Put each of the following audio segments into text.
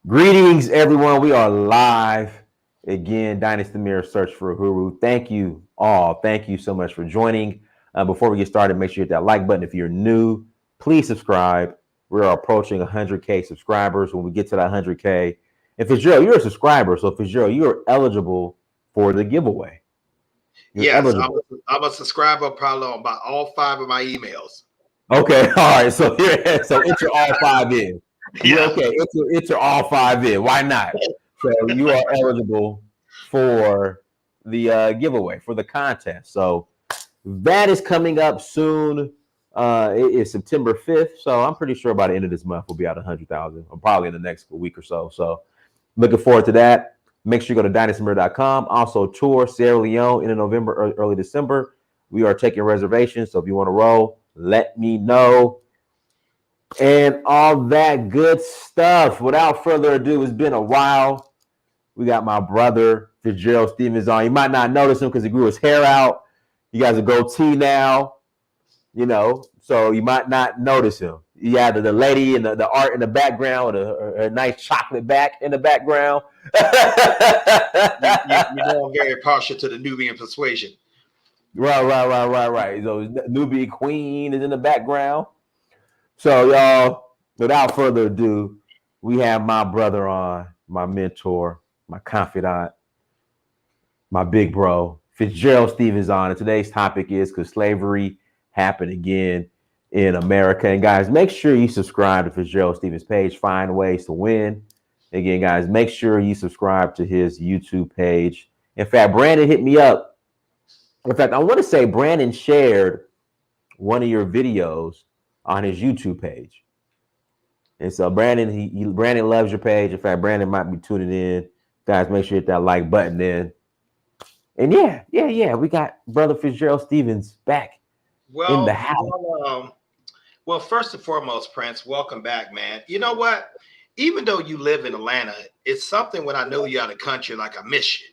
Greetings, everyone. We are live again. Dynasty Mirror Search for Uhuru. Thank you all. Thank you so much for joining. Before we get started, make sure you hit that like button. If you're new, please subscribe. We are approaching 100K subscribers. When we get to that 100K, and Fitzgerald, you're a subscriber, so Fitzgerald, you are eligible for the giveaway. You're Yes, eligible. I'm a subscriber probably on about all five of my emails. Okay, all right. So here, so enter all five in. You Yeah. okay? Enter all five in. Why not? So you are eligible for the giveaway for the contest. So that is coming up soon. It is September 5th. So I'm pretty sure by the end of this month we'll be at 100,000. Or probably in the next week or so. So looking forward to that. Make sure you go to dynastymir.com. Also tour Sierra Leone in November, early December. We are taking reservations. So if you want to roll, let me know. And all that good stuff. Without further ado, it's been a while. We got my brother Fitzgerald Stevens on. You might not notice him because he grew his hair out. He has a goatee now, so you might not notice him. You have the lady and the art in the background with a nice chocolate back in the background. You know I'm very partial to the Nubian persuasion. Right. So newbie queen is in the background. So y'all, without further ado, we have my brother on, my mentor, my confidant, my big bro, Fitzgerald Stevens on. And today's topic is could slavery happen again in America? And guys, make sure you subscribe to Fitzgerald Stevens' page, Find Ways to Win. Again, guys, make sure you subscribe to his YouTube page. In fact, Brandon hit me up. In fact, I want to say Brandon shared one of your videos on his YouTube page. And so Brandon, Brandon loves your page. In fact, Brandon might be tuning in. Guys, make sure you hit that like button then. And yeah, we got brother Fitzgerald Stevens back in the Well, house. well, first and foremost, Prince, welcome back, man. You know what? Even though you live in Atlanta, it's something when I know you're out of the country, like I miss you.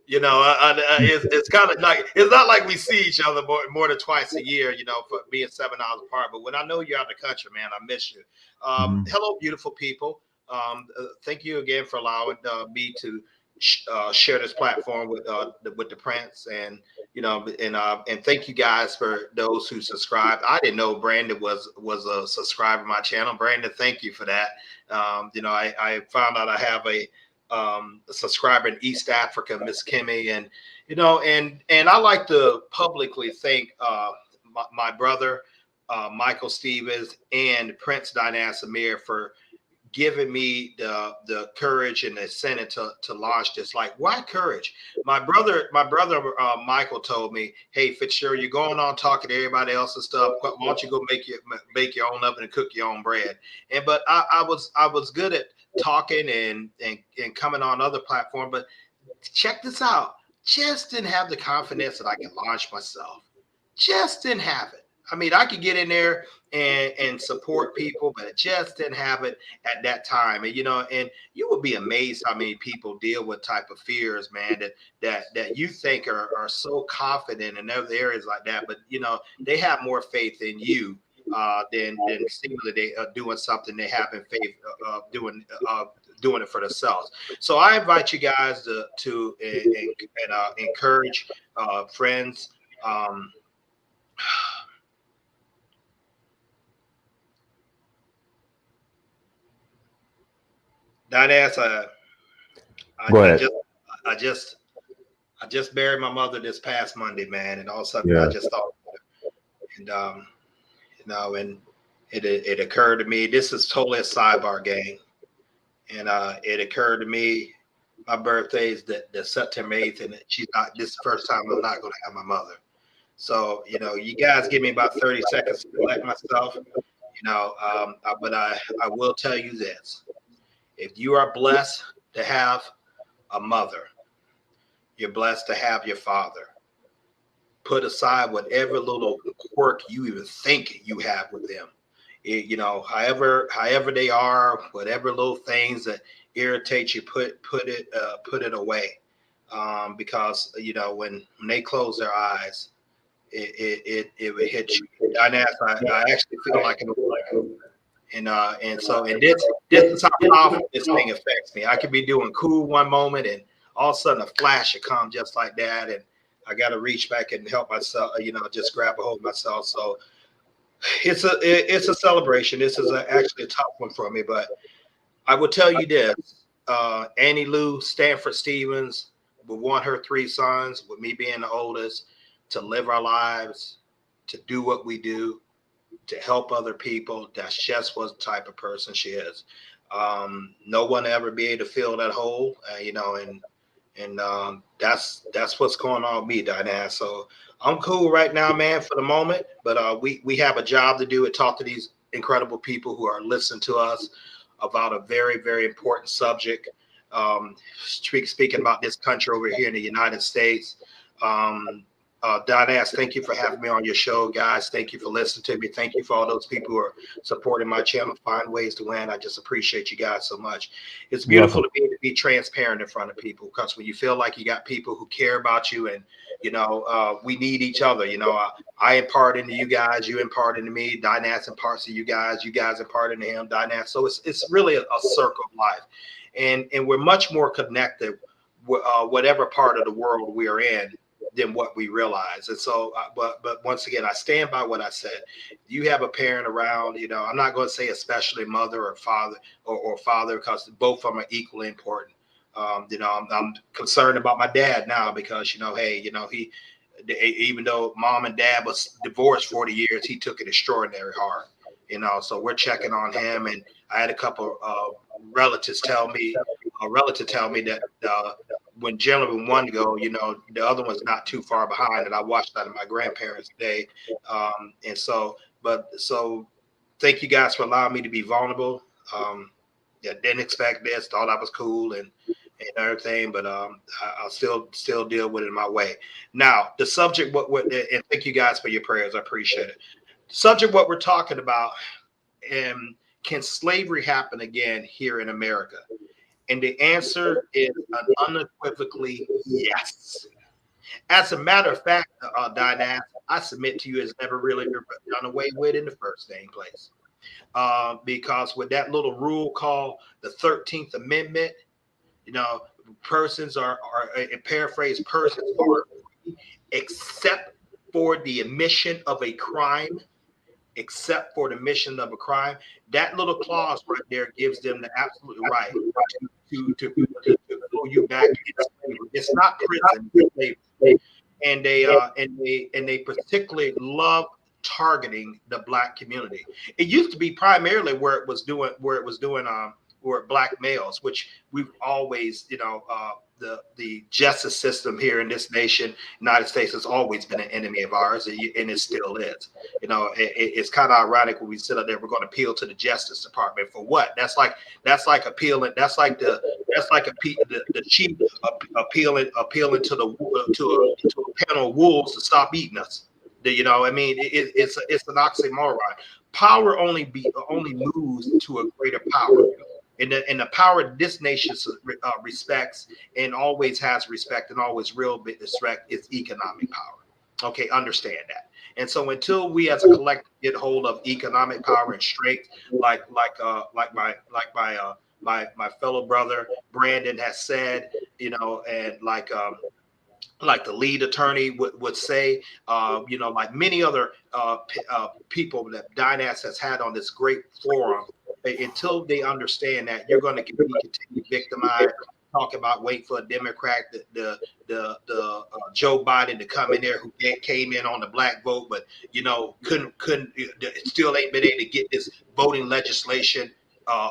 It's kind of like it's not like we see each other more than twice a year, for being 7 hours apart. But when I know you're out of the country, man, I miss you. Mhm. Hello, beautiful people. Thank you again for allowing me to share this platform with the Prince, and thank you guys for those who subscribed. I didn't know Brandon was a subscriber to my channel. Brandon, thank you for that. I found out I have a subscriber in East Africa, Miss Kimmy, and I like to publicly thank my brother Michael Stevens and Prince Dynast Amir for giving me the courage and the incentive to launch this. Like, why courage? My brother Michael told me, "Hey, Fitzgerald, you're going on talking to everybody else and stuff. Why don't you go make your own oven and cook your own bread?" But I was good at talking and coming on other platforms. But check this out. Just didn't have the confidence that I can launch myself. Just didn't have it. I mean, I could get in there and support people, but I just didn't have it at that time. And you will be amazed how many people deal with type of fears, man, that you think are so confident in other areas like that, but they have more faith in you than seemingly they are doing something they have in faith doing it for themselves. So I invite you guys to encourage friends. Um, That I, Go I ahead. just I just I just buried my mother this past Monday, man, and all of a sudden I Yeah. just thought, and and it occurred to me. This is totally a sidebar game, and it occurred to me. My birthday is the September 8th, and she's not. This is the first time I'm not going to have my mother. So you guys give me about 30 seconds to collect myself. But I will tell you this: if you are blessed to have a mother, you're blessed to have your father. Put aside whatever little quirk you even think you have with them. However they are, whatever little things that irritate you, put it away. Because when they close their eyes, it will hit you. I actually feel like an And this is how powerful this thing affects me. I could be doing cool one moment, and all of a sudden a flash would come just like that, and I got to reach back and help myself, just grab a hold of myself. So it's a celebration. This is actually a tough one for me, but I will tell you this: Annie Lou Stanford Stevens would want her 3 sons, with me being the oldest, to live our lives, to do what we do, to help other people. That's just what type of person she is. No one ever be able to fill that hole, and that's what's going on with me, Diana. So I'm cool right now, man, for the moment. But we have a job to do and talk to these incredible people who are listening to us about a very, very important subject. Speaking about this country over here in the United States. Diana, thank you for having me on your show, guys. Thank you for listening to me. Thank you for all those people who are supporting my channel, Find Ways to Win. I just appreciate you guys so much. It's beautiful to be transparent in front of people, because when you feel like you got people who care about you, and we need each other. I impart into you guys, you impart into me, Dynas imparts to you guys impart into him, Dynas. So it's really a circle of life, and we're much more connected, whatever part of the world we are in, than what we realize. And so, but once again, I stand by what I said. You have a parent around, I'm not going to say especially mother or father or father, because both of them are equally important. I'm concerned about my dad now, because, he, even though mom and dad was divorced 40 years, he took it extraordinary hard, so we're checking on him. And I had a couple relatives tell me that when gentlemen one go, the other one's not too far behind. And I watched that in my grandparents' day. So thank you guys for allowing me to be vulnerable. Didn't expect this, thought I was cool and everything, but I'll still deal with it in my way. Now, the subject, and thank you guys for your prayers. I appreciate it. Subject, what we're talking about, can slavery happen again here in America? And the answer is an unequivocally yes. As a matter of fact, Diana, I submit to you, it's never really been done away with in the first place. Because with that little rule called the 13th Amendment, persons are paraphrase, persons are free except for the omission of a crime. Except for the mission of a crime. That little clause right there gives them the absolute right to pull you back. It's not prison, and they particularly love targeting the Black community. It used to be primarily where it was doing Black males, which we've always, the justice system here in this nation, United States, has always been an enemy of ours, and it still is. It's kind of ironic when we sit up there, we're going to appeal to the Justice Department for what? That's like appealing. That's like the chief appealing to a panel of wolves to stop eating us. It's an oxymoron. Power only moves to a greater power. And the power this nation respects and always has respect and always will respect is economic power. Okay, understand that. And so until we as a collective get hold of economic power and strength, like my fellow brother Brandon has said, and like the lead attorney would say, like many other people that Dynas has had on this great forum, until they understand that, you're going to continue victimized. Talk about wait for a Democrat, the Joe Biden to come in there, who came in on the Black vote, but couldn't still ain't been able to get this voting legislation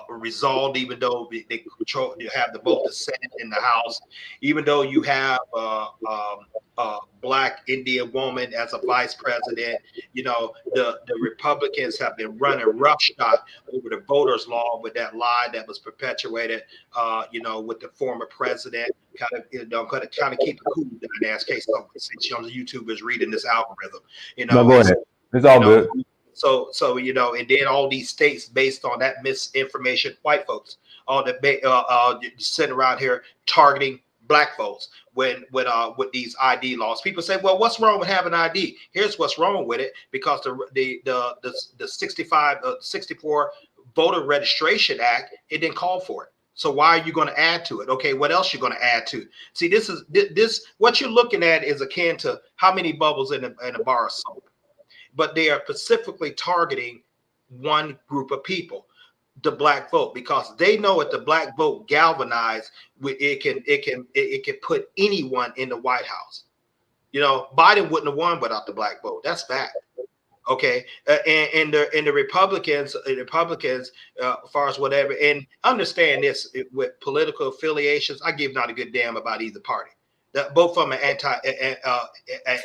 resolved, even though they control, you have the both the Senate and the House, even though you have Black Indian woman as a vice president. The Republicans have been running roughshod over the voters' law with that lie that was perpetuated, with the former president. Kind of keep it cool in that case. Since on the YouTube is reading this algorithm, No, go ahead. It's all good. So and then all these states, based on that misinformation, white folks, all the sitting around here targeting Black folks with these ID laws. People say, well, what's wrong with having ID? Here's what's wrong with it: because the 64 Voter Registration Act, it didn't call for it. So why are you going to add to it? Okay, what else you're going to add to? See, this what you're looking at is akin to how many bubbles in a bar of soap, but they are specifically targeting one group of people, the black vote, because they know if the black vote galvanized, it can put anyone in the White House. You know, Biden wouldn't have won without the black vote. That's fact. Okay, and the Republicans, as far as whatever, and understand this with political affiliations, I give not a good damn about either party. Both of them are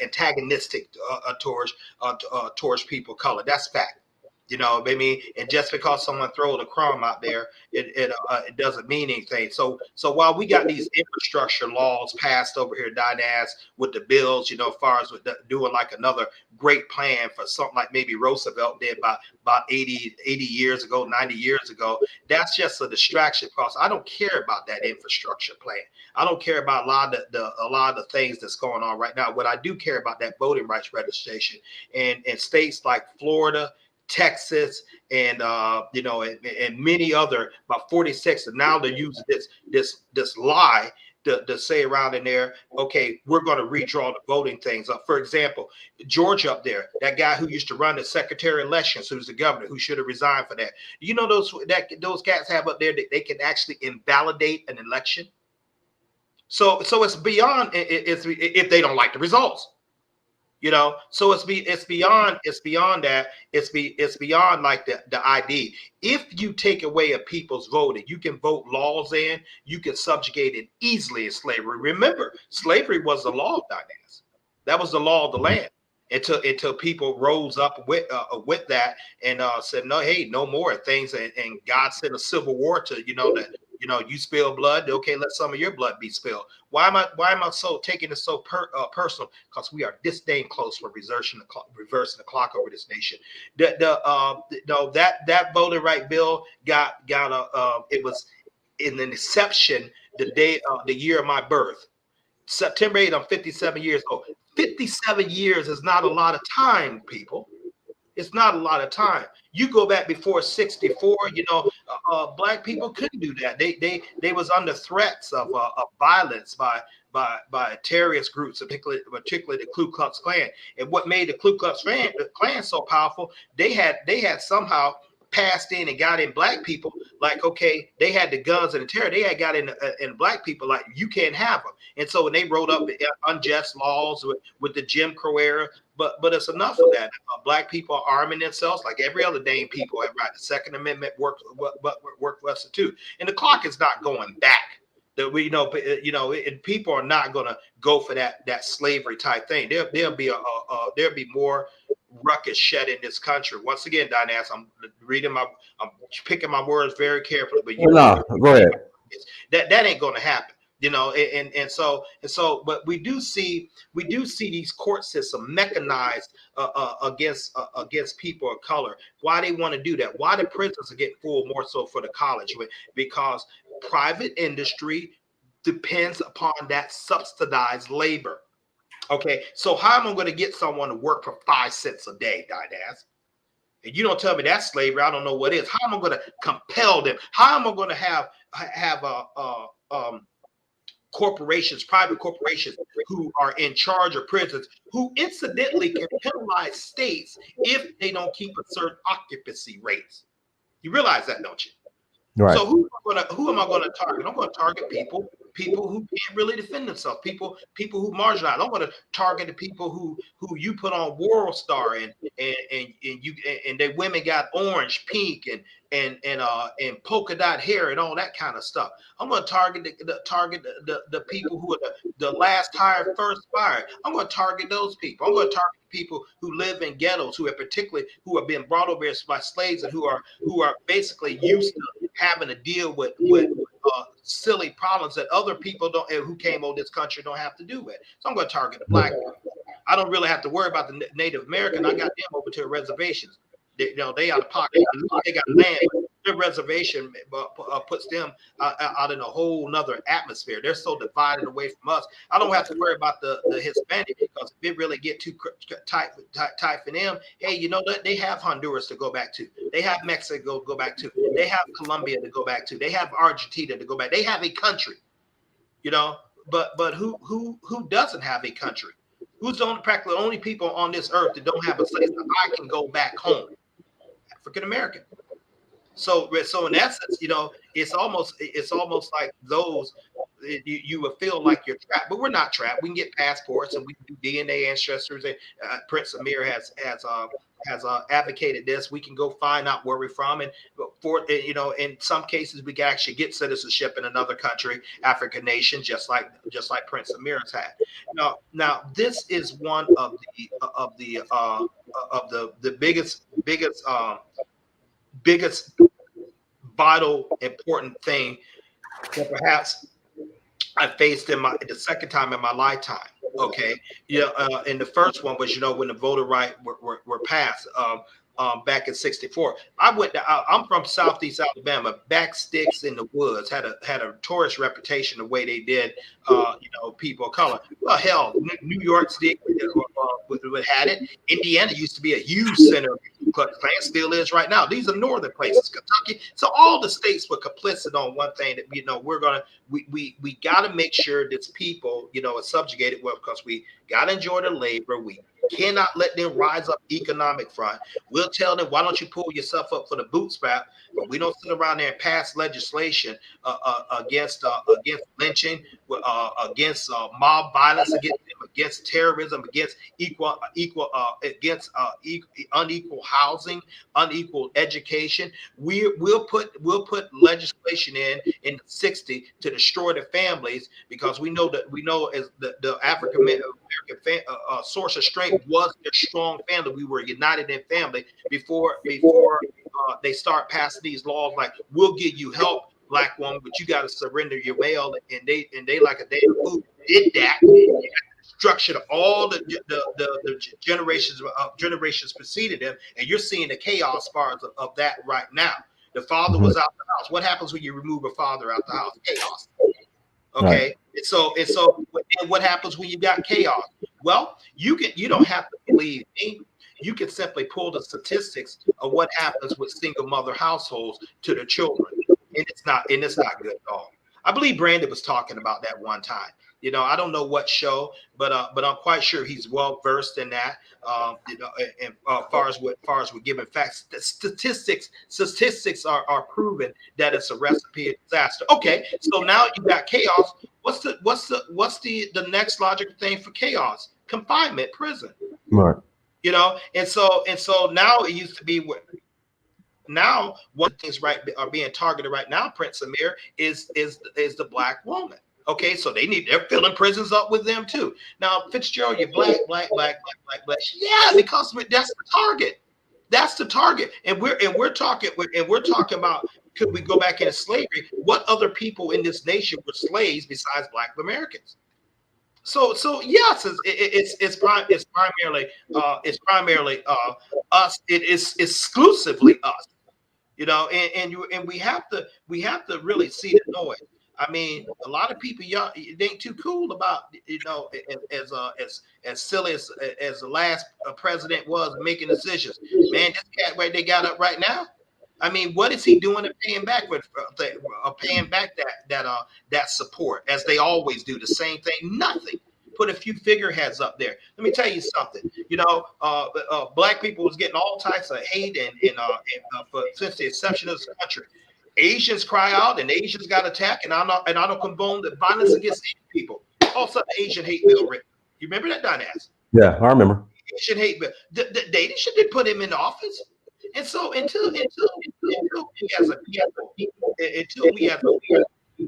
antagonistic towards people of color. That's fact. You know, I mean, and just because someone throws a crumb out there, it doesn't mean anything. So while we got these infrastructure laws passed over here, Dynast, with the bills, you know, as far as with doing like another great plan for something like maybe Roosevelt did about 80 years ago, 90 years ago, that's just a distraction because I don't care about that infrastructure plan. I don't care about a lot of the things that's going on right now. What I do care about that voting rights registration, and in states like Florida, Texas, and you know, and many other, about 46, and now they're using this lie to say around in there, okay, we're going to redraw the voting things up. For example, Georgia up there, that guy who used to run the Secretary of Elections, who's the governor, who should have resigned for that. You know, those cats have up there that they can actually invalidate an election. So it's beyond it's if they don't like the results. You know, so it's beyond that. It's beyond like the ID. If you take away a people's voting, you can vote laws in, you can subjugate it easily in slavery. Remember, slavery was the law of Dynast. That was the law of the land until people rose up with that and said, no, hey, no more things. And God sent a civil war to, you know, that, you know, you spill blood. Okay, let some of your blood be spilled. Why am I so taking it so personal? Because we are this dang close for reversing the clock over this nation. That voting right bill got it was in an exception the year of my birth. September 8th, I'm 57 years old. 57 years is not a lot of time, people. It's not a lot of time. You go back before 64, you know, black people couldn't do that. They was under threats of violence by terrorist groups, particularly the Ku Klux Klan. And what made the Ku Klux Klan so powerful, they had somehow passed in and got in black people, like, okay, they had the guns and the terror, they had got in black people, like, you can't have them. And so when they wrote up unjust laws with the Jim Crow era, but it's enough of that. Black people are arming themselves like every other dang people have right. The Second Amendment worked for us too. And the clock is not going back. That we know, and people are not going to go for that slavery type thing. There'll be more ruckus shed in this country. Once again, Dynast, I'm picking my words very carefully. But go ahead. That ain't going to happen. You know, and so, but we do see these court systems mechanized against people of color. Why they want to do that? Why the prisons are getting full more so for the college? Because private industry depends upon that subsidized labor. Okay, so how am I going to get someone to work for 5 cents a day, Dynast? And you don't tell me that's slavery. I don't know what is. How am I going to compel them? How am I going to have corporations, private corporations who are in charge of prisons, who incidentally can penalize states if they don't keep a certain occupancy rates? You realize that, don't you? Right. So who am I going to target? I'm going to target people who can't really defend themselves, people who marginalize. I'm going to target the people who you put on World Star and their women got orange, pink, and polka dot hair and all that kind of stuff. I'm going to target the people who are the last hired, first fired. I'm going to target those people. I'm going to target people who live in ghettos, who have been brought over here by slaves, and who are basically used to having to deal with silly problems that other people who came over this country don't have to do with. So I'm going to target the black people. I don't really have to worry about the Native American. I got them over to the reservations. They out of pocket. They got land. their reservation puts them out in a whole nother atmosphere. They're so divided away from us. I don't have to worry about the Hispanic, because if it really get too tight for them, hey, you know what? They have Honduras to go back to. They have Mexico to go back to. They have Colombia to go back to. They have Argentina to go back. They have a country, you know. But who doesn't have a country? Who's practically the only people on this earth that don't have a place that I can go back home? African American. So in essence, you know, it's almost like those you would feel like you're trapped, but we're not trapped. We can get passports and we can do DNA ancestors. And Prince Amir has advocated this. We can go find out where we're from, and for you know, in some cases, we can actually get citizenship in another country, African nation, just like Prince Amir has had. Now this is one of the biggest vital important thing that perhaps I faced the second time in my lifetime. Okay, yeah, and the first one was, you know, when the voter right were passed back in '64. I'm from Southeast Alabama, back sticks in the woods. Had a tourist reputation the way they did, you know, people of color. Well, hell, New York State had it. Indiana used to be a huge center. Still is right now. These are northern places, Kentucky. So all the states were complicit on one thing, that, you know, we got to make sure that people, you know, are subjugated. Well, because we got to enjoy the labor. We cannot let them rise up economic front. We'll tell them, why don't you pull yourself up for the bootstrap? But we don't sit around there and pass legislation against lynching, against mob violence, against terrorism, against unequal housing, unequal education. We'll put legislation in the 60 to destroy the families, because we know as the African American source of strength was their strong family. We were united in family before they start passing these laws like, we'll give you help, black woman, but you got to surrender your mail. And they like a damn fool did that. Destruction of all the generations preceded them, and you're seeing the chaos part of that right now. The father was out the house. What happens when you remove a father out the house? Chaos. Okay, right. And so what happens when you got chaos? Well, you don't have to believe me. You can simply pull the statistics of what happens with single mother households to the children, and it's not good at all. I believe Brandon was talking about that one time. You know, I don't know what show, but I'm quite sure he's well versed in that. You know, and far as we're giving facts, the statistics are proven that it's a recipe of disaster. Okay, so now you got chaos. What's the next logical thing for chaos? Confinement, prison. Right. You know, and so now it used to be what. Now, one of the things are being targeted right now, Prince Amir, is the black woman. Okay, so they're filling prisons up with them too. Now, Fitzgerald, you're black. Yeah, because that's the target. That's the target. And we're talking about, could we go back into slavery? What other people in this nation were slaves besides Black Americans? So yes, it's primarily us. It is exclusively us. You know, and we have to really see the noise. I mean, a lot of people, y'all, they ain't too cool about, you know, as silly as the last president was making decisions. Man, this cat right they got up right now. I mean, what is he doing to paying back that support, as they always do? The same thing, nothing. Put a few figureheads up there. Let me tell you something. You know, black people was getting all types of hate since the inception of this country. Asians cry out and Asians got attacked, and I don't condone the violence against Asian people. All of a sudden, the Asian hate bill written. You remember that, Dynast? Yeah, I remember. Asian hate bill. They shouldn't put him in office. And so until we as a people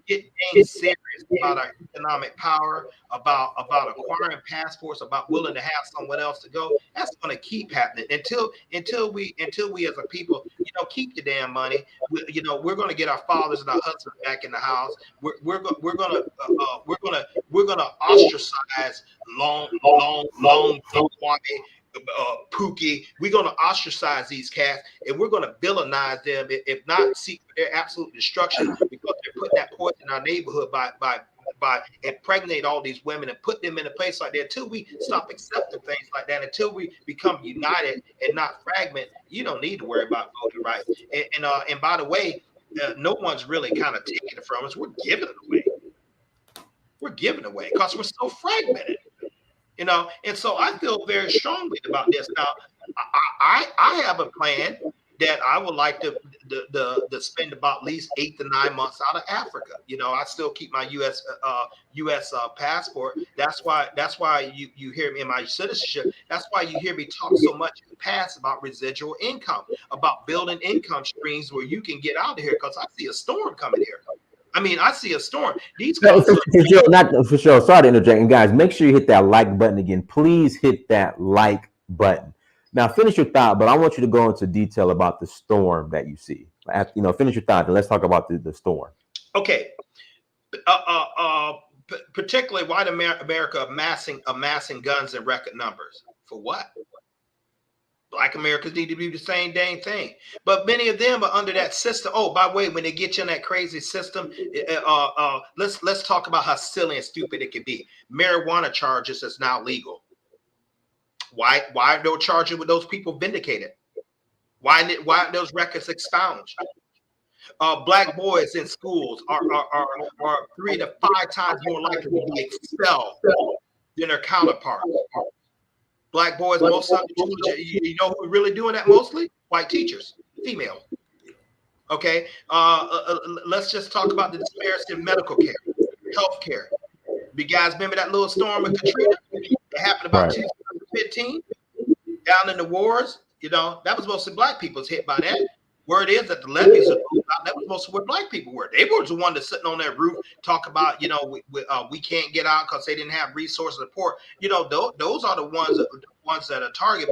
get serious about our economic power, about acquiring passports, about willing to have someone else to go, that's going to keep happening until we as a people, you know, keep the damn money. We're going to get our fathers and our husbands back in the house. We're going to ostracize long Kwame Pookie. We're going to ostracize these cats, and we're going to villainize them, if not seek their absolute destruction, because they're putting that poison in our neighborhood by impregnate all these women and put them in a place like that. Until we stop accepting things like that, until we become united and not fragment, you don't need to worry about voting rights. And by the way, no one's really kind of taking it from us. We're giving it away. We're giving it away because we're so fragmented. And so I feel very strongly about this. Now, I have a plan that I would like to spend about at least 8 to 9 months out of Africa. I still keep my U.S. Passport. That's why you hear me in my citizenship. That's why you hear me talk so much in the past about residual income, about building income streams where you can get out of here, because I see a storm coming here. I mean, I see a storm. These not for sure. Sorry to interject. And guys, make sure you hit that like button again. Please hit that like button. Now, finish your thought, but I want you to go into detail about the storm that you see. Finish your thought, and let's talk about the storm. Okay. Particularly white America amassing guns in record numbers. For what? Black Americans need to do the same dang thing. But many of them are under that system. Oh, by the way, when they get you in that crazy system, let's talk about how silly and stupid it can be. Marijuana charges is now legal. Why are those charges with those people vindicated? Why are those records expunged? Black boys in schools are 3 to 5 times more likely to be expelled than their counterparts. Black boys, most of the you know who are really doing that mostly? White teachers, female. Okay, let's just talk about the disparity in medical care, health care. You guys remember that little storm with Katrina? It happened about 2015 down in the wars. That was mostly black people's hit by that. Word is that the levees are that was mostly where black people were. They were the one that's sitting on that roof talk about, we can't get out because they didn't have resources to support. Those are the ones that are target.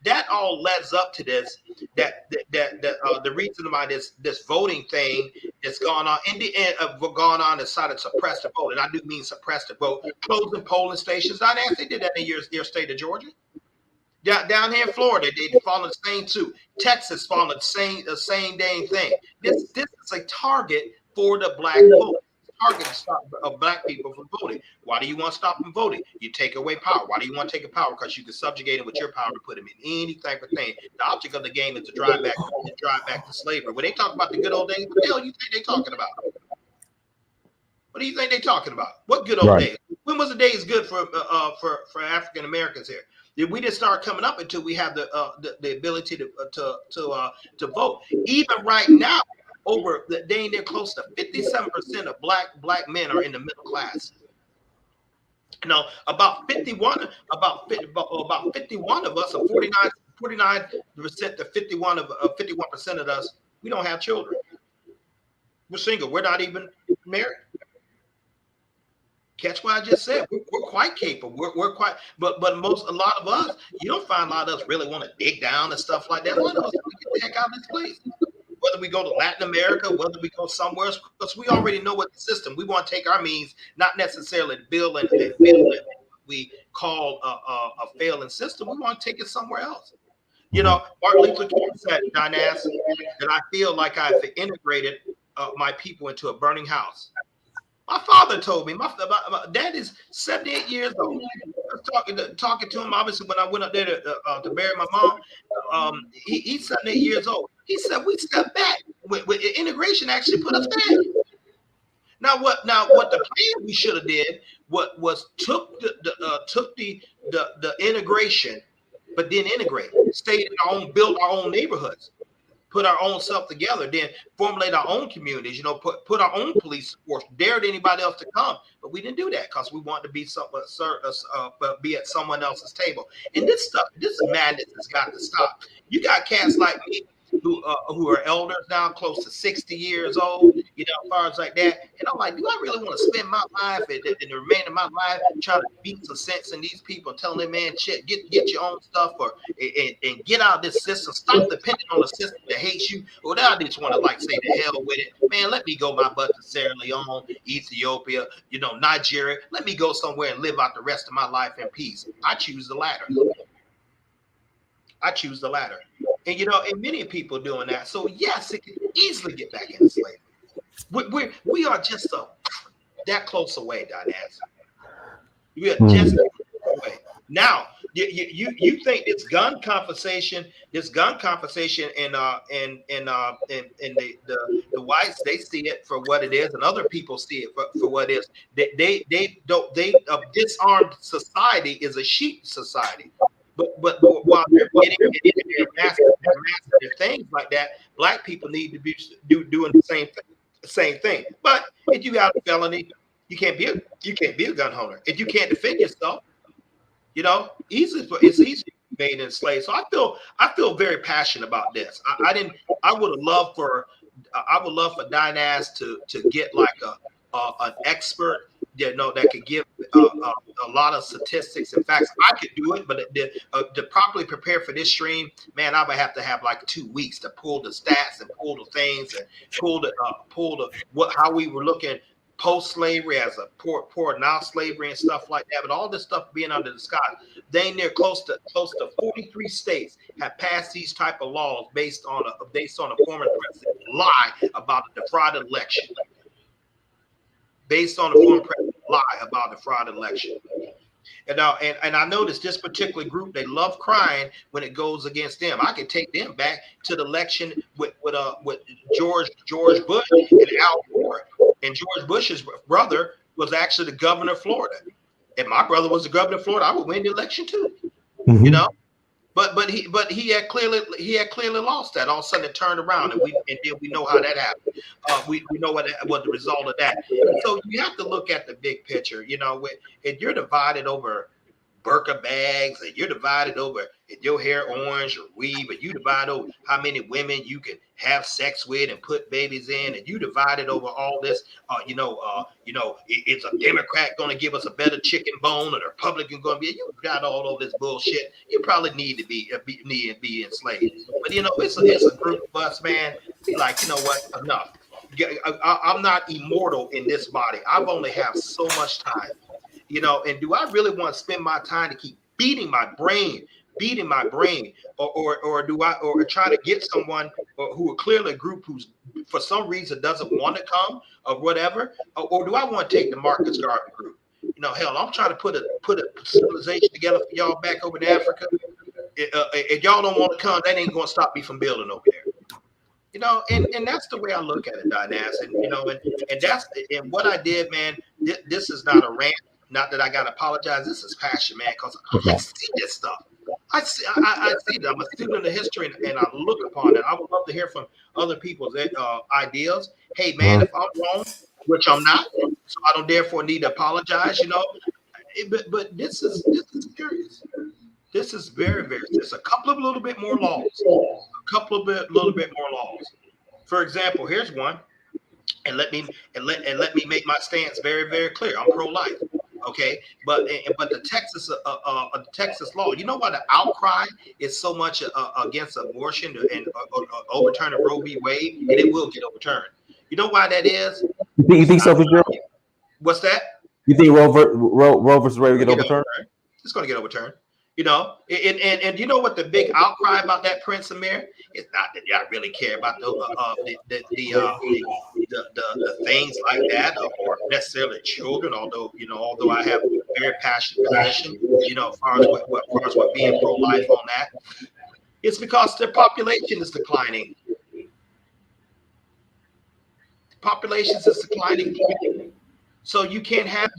That all leads up to this. The reason why this voting thing that's gone on in the end gone on decided to suppress the vote, and I do mean suppress the vote, closing polling stations. They did that in your state of Georgia. Down here in Florida, they follow the same too. Texas followed the same dang thing. This is a target for the black vote. Target to stop black people from voting. Why do you want to stop them voting? You take away power. Why do you want to take a power? Because you can subjugate them with your power to put them in any type of thing. The object of the game is to drive back to slavery. When they talk about the good old days, what the hell do you think they're talking about? What do you think they're talking about? What good old days? When was the days good for African Americans here? We didn't start coming up until we have the ability to vote. Even right now, over the day, they're close to 57% of black men are in the middle class. About 51 of us, or 49% to 51% of us, we don't have children. We're single. We're not even married. Catch what I just said. We're quite capable. We're quite, but a lot of us, you don't find a lot of us really want to dig down and stuff like that. A lot of us want to get the heck out of this place. Whether we go to Latin America, whether we go somewhere else, because we already know what the system. We want to take our means, not necessarily to build and we call a failing system. We want to take it somewhere else. Martin Luther King said, "Dynast, that I feel like I've integrated my people into a burning house." My father told me, my dad is 78 years old. I was talking to him, obviously, when I went up there to bury my mom. He's 78 years old. He said, we stepped back. With integration actually put us back. Now what the plan we should have did was took the integration, but didn't integrate. Stayed in our own, build our own neighborhoods. Put our own self together, then formulate our own communities, put our own police force, dared anybody else to come. But we didn't do that because we wanted to be at someone else's table. And this madness has got to stop. You got cats like me who are elders now, close to 60 years old, you know, as far as like that. And I'm like, do I really want to spend my life and the remainder of my life trying to beat some sense in these people, telling them, man, shit, get your own stuff, or and get out of this system. Stop depending on a system that hates you. Or I just want to like say the hell with it, man. Let me go my butt to Sierra Leone, Ethiopia, you know, Nigeria. Let me go somewhere and live out the rest of my life in peace. I choose the latter. I choose the latter. And, you know, and many people doing that. So, yes, it can easily get back into slavery. We are just that close away, Dynast. We are just that close away. Now, you think this gun conversation in the whites, they see it for what it is, and other people see it for what it is. They don't disarmed society is a sheep society. But while they're getting their massive things like that, black people need to be doing the same thing. But if you got a felony, you can't be a gun holder. If you can't defend yourself, you know, it's easy to be made enslaved. So I feel very passionate about this. I would love for Dynast to get like an expert, you know, that could give a lot of statistics and facts. I could do it, but to properly prepare for this stream, man, I would have to have like 2 weeks to pull the stats and pull the things and pull the how we were looking post-slavery as a poor now slavery and stuff like that. But all this stuff being under the sky, they near close to 43 states have passed these type of laws based on a former president lie about a defrauded election. Based on the former president lie about the fraud election. And I noticed this particular group, they love crying when it goes against them. I could take them back to the election with George Bush and Al Gore. And George Bush's brother was actually the governor of Florida. If my brother was the governor of Florida, I would win the election too. You know? But he had clearly lost that. All of a sudden it turned around, and then we know how that happened. We know what the result of that. So you have to look at the big picture. You know, if you're divided over burqa bags, and you're divided over if your hair orange or weave, and you divide over how many women you can have sex with and put babies in, and you divided over all this, it's a Democrat going to give us a better chicken bone, or the Republican going to be. You got all of this bullshit. You probably need to be enslaved. But you know, it's a group of us, man. Be like, you know what? Enough. I'm not immortal in this body. I've only have so much time. You know, and do I really want to spend my time to keep beating my brain, or do I try to get someone who are clearly a group who's for some reason doesn't want to come or whatever, or do I want to take the Marcus Garvey group? You know, hell, I'm trying to put a civilization together for y'all back over in Africa. If y'all don't want to come, that ain't going to stop me from building over there. You know, and that's the way I look at it, Dynast. And you know, and what I did, man. This is not a rant. Not that I got to apologize. This is passion, man, because I see this stuff. I see that. I'm a student of history, and I look upon it. I would love to hear from other people's ideas. Hey, man, if I'm wrong, which I'm not, so I don't therefore need to apologize, you know. But this is serious. This is very, very. There's a couple of little bit more laws. Little bit more laws. For example, here's one, and let me make my stance very, very clear. I'm pro-life. Okay, but the Texas law, you know why the outcry is so much against abortion and overturning Roe v. Wade, and it will get overturned. You know why that is? You think so, Fitzgerald? What's that? You think Roe versus Wade will get overturned? It's going to get overturned. You know, and you know what the big outcry about that, Prince Amir? It's not that I really care about the things like that, or necessarily children. Although I have a very passionate position, you know, as far as what being pro-life on that, it's because their population is declining. Populations is declining. So you can't have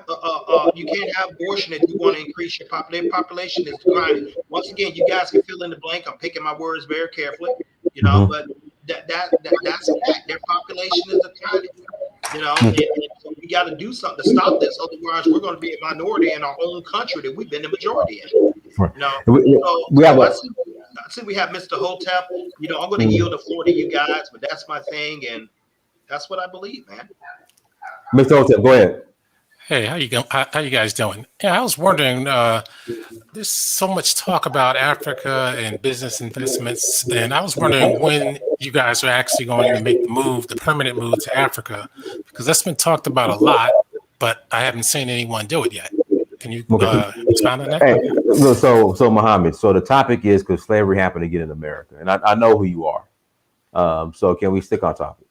abortion if you want to increase your population. Population is declining. Once again, you guys can fill in the blank. I'm picking my words very carefully, you know, but that's a fact. Their population is declining. You know, and so we got to do something to stop this. Otherwise, we're going to be a minority in our own country that we've been the majority in. Right. You know, see we have Mr. Hotep. I'm going to yield the floor to you guys, but that's my thing, and that's what I believe, man. Mr. Hotep, go ahead. Hey, how you guys doing? Yeah, I was wondering. There's so much talk about Africa and business investments, and I was wondering when you guys are actually going to make the permanent move to Africa, because that's been talked about a lot, but I haven't seen anyone do it yet. Can you expound on that? Hey, so Muhammad, so the topic is because slavery happened again in America, and I know who you are. So can we stick on topic?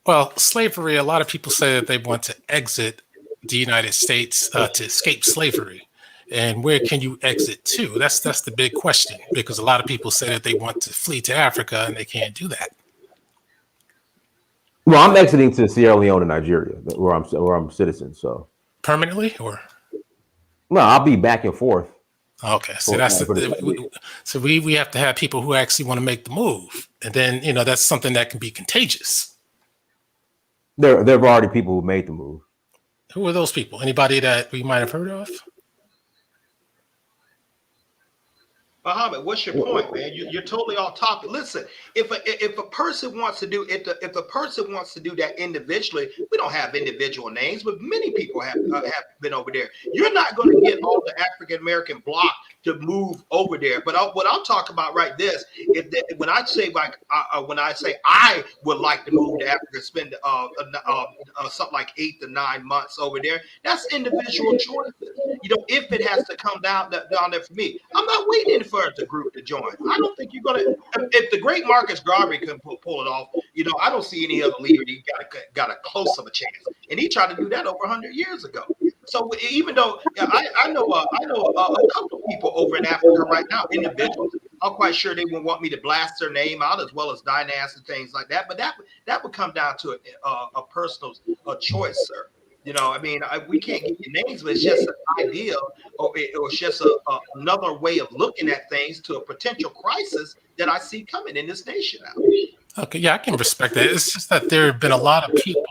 Well, slavery, a lot of people say that they want to exit the United States to escape slavery. And where can you exit to? That's the big question, because a lot of people say that they want to flee to Africa and they can't do that. Well, I'm exiting to Sierra Leone and Nigeria, where I'm a citizen. So permanently, or no, I'll be back and forth. Okay, so so we have to have people who actually want to make the move, and then that's something that can be contagious. There have already people who made the move. Who are those people? Anybody that we might have heard of? Muhammad, what's your point, man? You're totally off topic. Listen, if a person wants to do it, if a person wants to do that individually, we don't have individual names, but many people have been over there. You're not going to get all the African American bloc to move over there. But what I'm talking about right this is that when I say I would like to move to Africa, spend something like 8 to 9 months over there, that's individual choices. If it has to come down there for me, I'm not waiting for the group to join. I don't think you're gonna. If the great Marcus Garvey can pull it off, I don't see any other leader that got a close of a chance. And he tried to do that over 100 years ago. So even though I know a couple of people over in Africa right now, individuals, I'm quite sure they would want me to blast their name out as well as dynasty and things like that. But that would come down to a personal choice, sir. We can't give you names, but it's just an idea, or it's just another way of looking at things to a potential crisis that I see coming in this nation now. Okay, yeah, I can respect that. It's just that there have been a lot of people,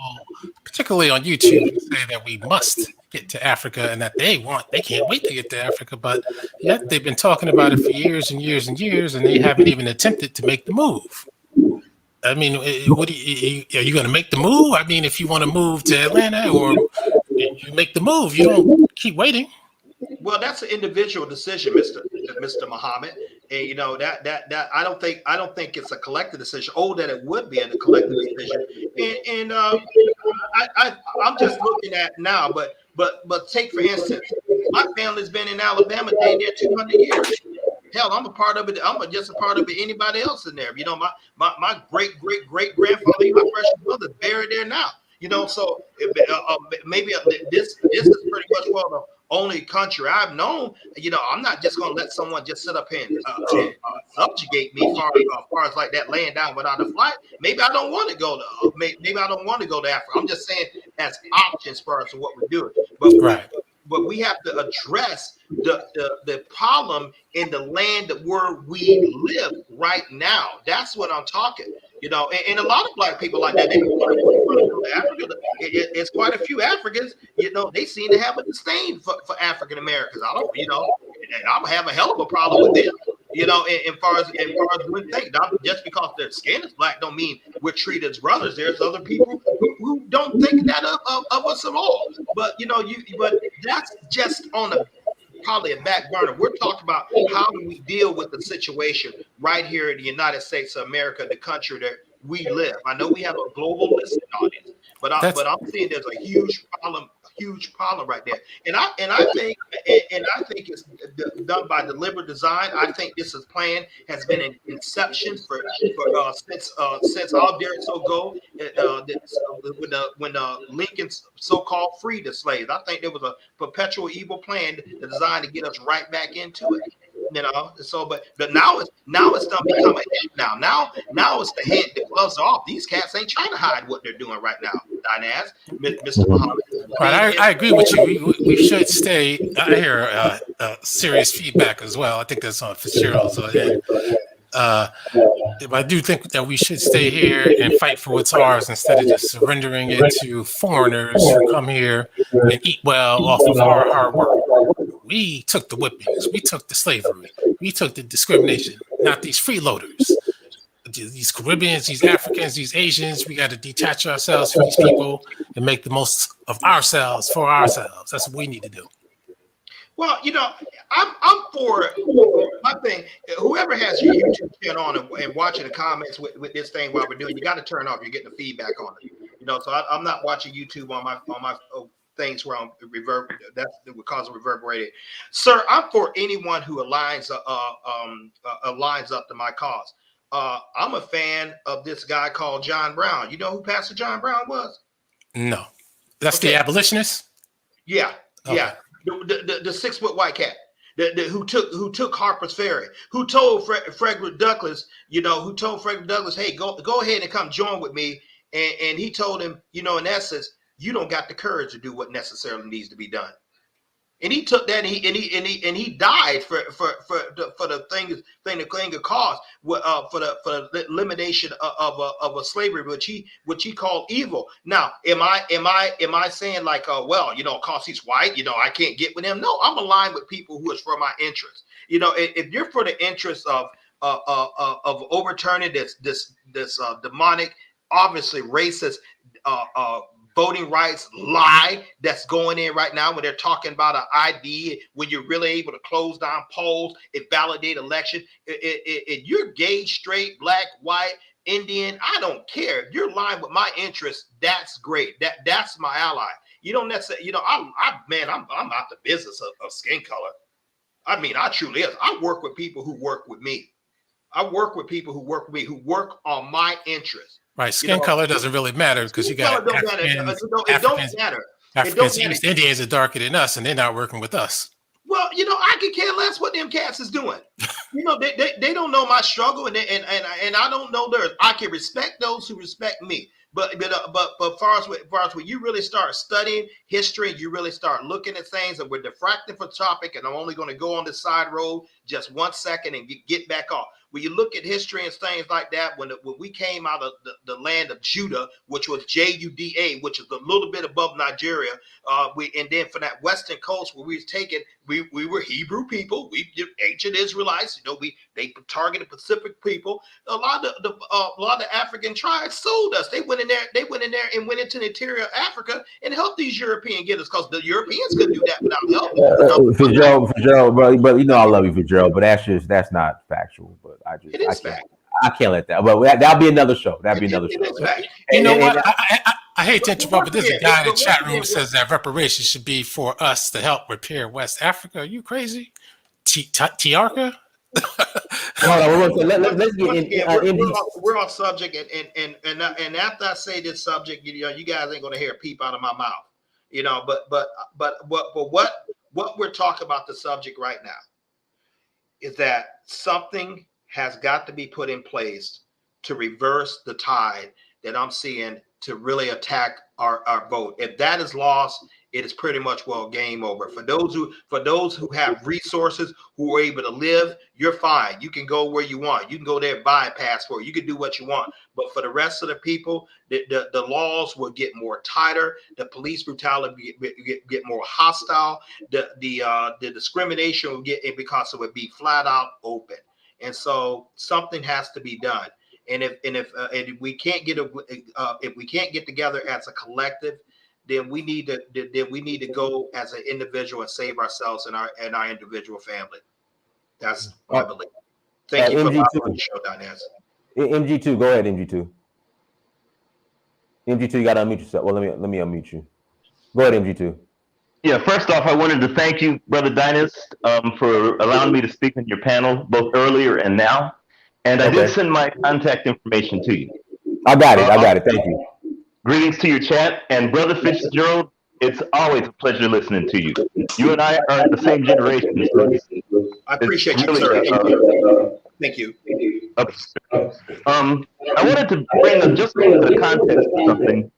particularly on YouTube, who say that we must get to Africa and that they can't wait to get to Africa, but yet they've been talking about it for years and years and years, and they haven't even attempted to make the move. I mean, are you going to make the move? I mean, if you want to move to Atlanta, or you make the move, you don't keep waiting. Well, that's an individual decision, Mr. Muhammad. And that I don't think it's a collective decision. Oh, that it would be a collective decision. And I'm just looking at now, but take for instance, my family's been in Alabama dang near 200 years. Hell, I'm a part of it. I'm just a part of it. Anybody else in there? My great grandfather, my freshman brother, buried there now. So maybe this is pretty much the only country I've known. I'm not just going to let someone just sit up here and subjugate me as far as like that, laying down without a flight. Maybe I don't want to go to. Maybe I don't want to go to Africa. I'm just saying as options for us and what we're doing. But we have to address the problem in the land where we live right now. That's what I'm talking. And a lot of black people like that, they want to go to Africa. It's quite a few Africans, they seem to have a disdain for African Americans. I don't, and I'm have a hell of a problem with them. As far as one thing, just because their skin is black don't mean we're treated as brothers. There's other people who don't think that of us at all. But but that's just on probably a back burner. We're talking about how do we deal with the situation right here in the United States of America, the country that we live. I know we have a global listening audience, but I'm seeing there's a huge problem right there. And I think it's done by deliberate design. I think this plan has been in inception for since all dare so go when Lincoln so-called freed the slaves. I think there was a perpetual evil plan designed to get us right back into it. So but now it's done become a head now. Now it's the head, the gloves are off. These cats ain't trying to hide what they're doing right now, Dinaz, Mr. Muhammad. Right, I agree with you. We should stay. I hear serious feedback as well. I think that's on Fitzgerald's end. I do think that we should stay here and fight for what's ours instead of just surrendering it to foreigners who come here and eat well off of our hard work. We took the whippings. We took the slavery. We took the discrimination. not these freeloaders. These Caribbeans, these Africans, these Asians, we got to detach ourselves from these people and make the most of ourselves for ourselves. That's what we need to do. Well, I'm for my thing. Whoever has your YouTube channel on and watching the comments with this thing while we're doing, you got to turn off. You're getting the feedback on it. So I'm not watching YouTube on my things where I'm reverb. That would cause a reverberated. Sir, I'm for anyone who aligns up to my cause. I'm a fan of this guy called John Brown. You know who Pastor John Brown was? No, that's the abolitionist. Yeah, okay. Yeah. The 6 foot white cat, who took Harper's Ferry, who told Frederick Douglass, hey, go ahead and come join with me, and he told him, in essence, you don't got the courage to do what necessarily needs to be done. And he took that and he died for the thing of cause for the elimination of a slavery which he called evil. Now, am I saying like cause he's white, I can't get with him? No, I'm aligned with people who is for my interest. If you're for the interest of overturning this demonic, obviously racist voting rights lie that's going in right now when they're talking about an ID, when you're really able to close down polls and validate election. If you're gay, straight, black, white, Indian, I don't care. If you're aligned with my interests, that's great. That's my ally. You don't necessarily, I'm not the business of skin color. I mean, I truly is. I work with people who work with me. I work with people who work with me, who work on my interests. Right, skin color doesn't really matter because you got Africans, East Indians are darker than us, and they're not working with us. Well, I could care less what them cats is doing. They don't know my struggle, and I don't know theirs. I can respect those who respect me. But far as when you really start studying history, you really start looking at things, and we're diffracting for topic, and I'm only going to go on the side road just 1 second and get back off. When you look at history and things like that, when we came out of the land of Judah, which was Juda, which is a little bit above Nigeria, and then for that western coast where we was taken, we were Hebrew people, we ancient Israelites. They targeted Pacific people. A lot of the African tribes sold us. They went in there and went into the interior of Africa and helped these European getters because the Europeans couldn't do that without help. Fitzgerald, bro, but I love you, Fitzgerald, but that's not factual. But I can't let that. But that'll be another show. That'll be another show. You know what? I hate to interrupt, but there's a guy in the chat room who says that reparations should be for us to help repair West Africa. Are you crazy? Tiarca? Let's get in. We're on subject, and after I say this subject, you guys ain't gonna hear a peep out of my mouth. But what we're talking about the subject right now is that something has got to be put in place to reverse the tide that I'm seeing to really attack our vote. If that is lost, it is pretty much game over. For those who have resources, who are able to live, you're fine. You can go where you want. You can go there, buy a passport. You can do what you want. But for the rest of the people, the laws will get more tighter. The police brutality get more hostile. The discrimination will get it because it would be flat out open. And so something has to be done. And if we can't get together as a collective, then we need to go as an individual and save ourselves and our individual family. That's my belief. Thank you for the show, Dynast. MG2, go ahead, MG2. MG2, you got to unmute yourself. Well, let me unmute you. Go ahead, MG2. Yeah, first off, I wanted to thank you, Brother Dynast, for allowing me to speak on your panel, both earlier and now. And I did send my contact information to you. I got it. Thank you. Greetings to your chat. And Brother Fitzgerald, it's always a pleasure listening to you. You and I are the same generation. So I appreciate you, sir. Thank you. I wanted to bring up just the context of something.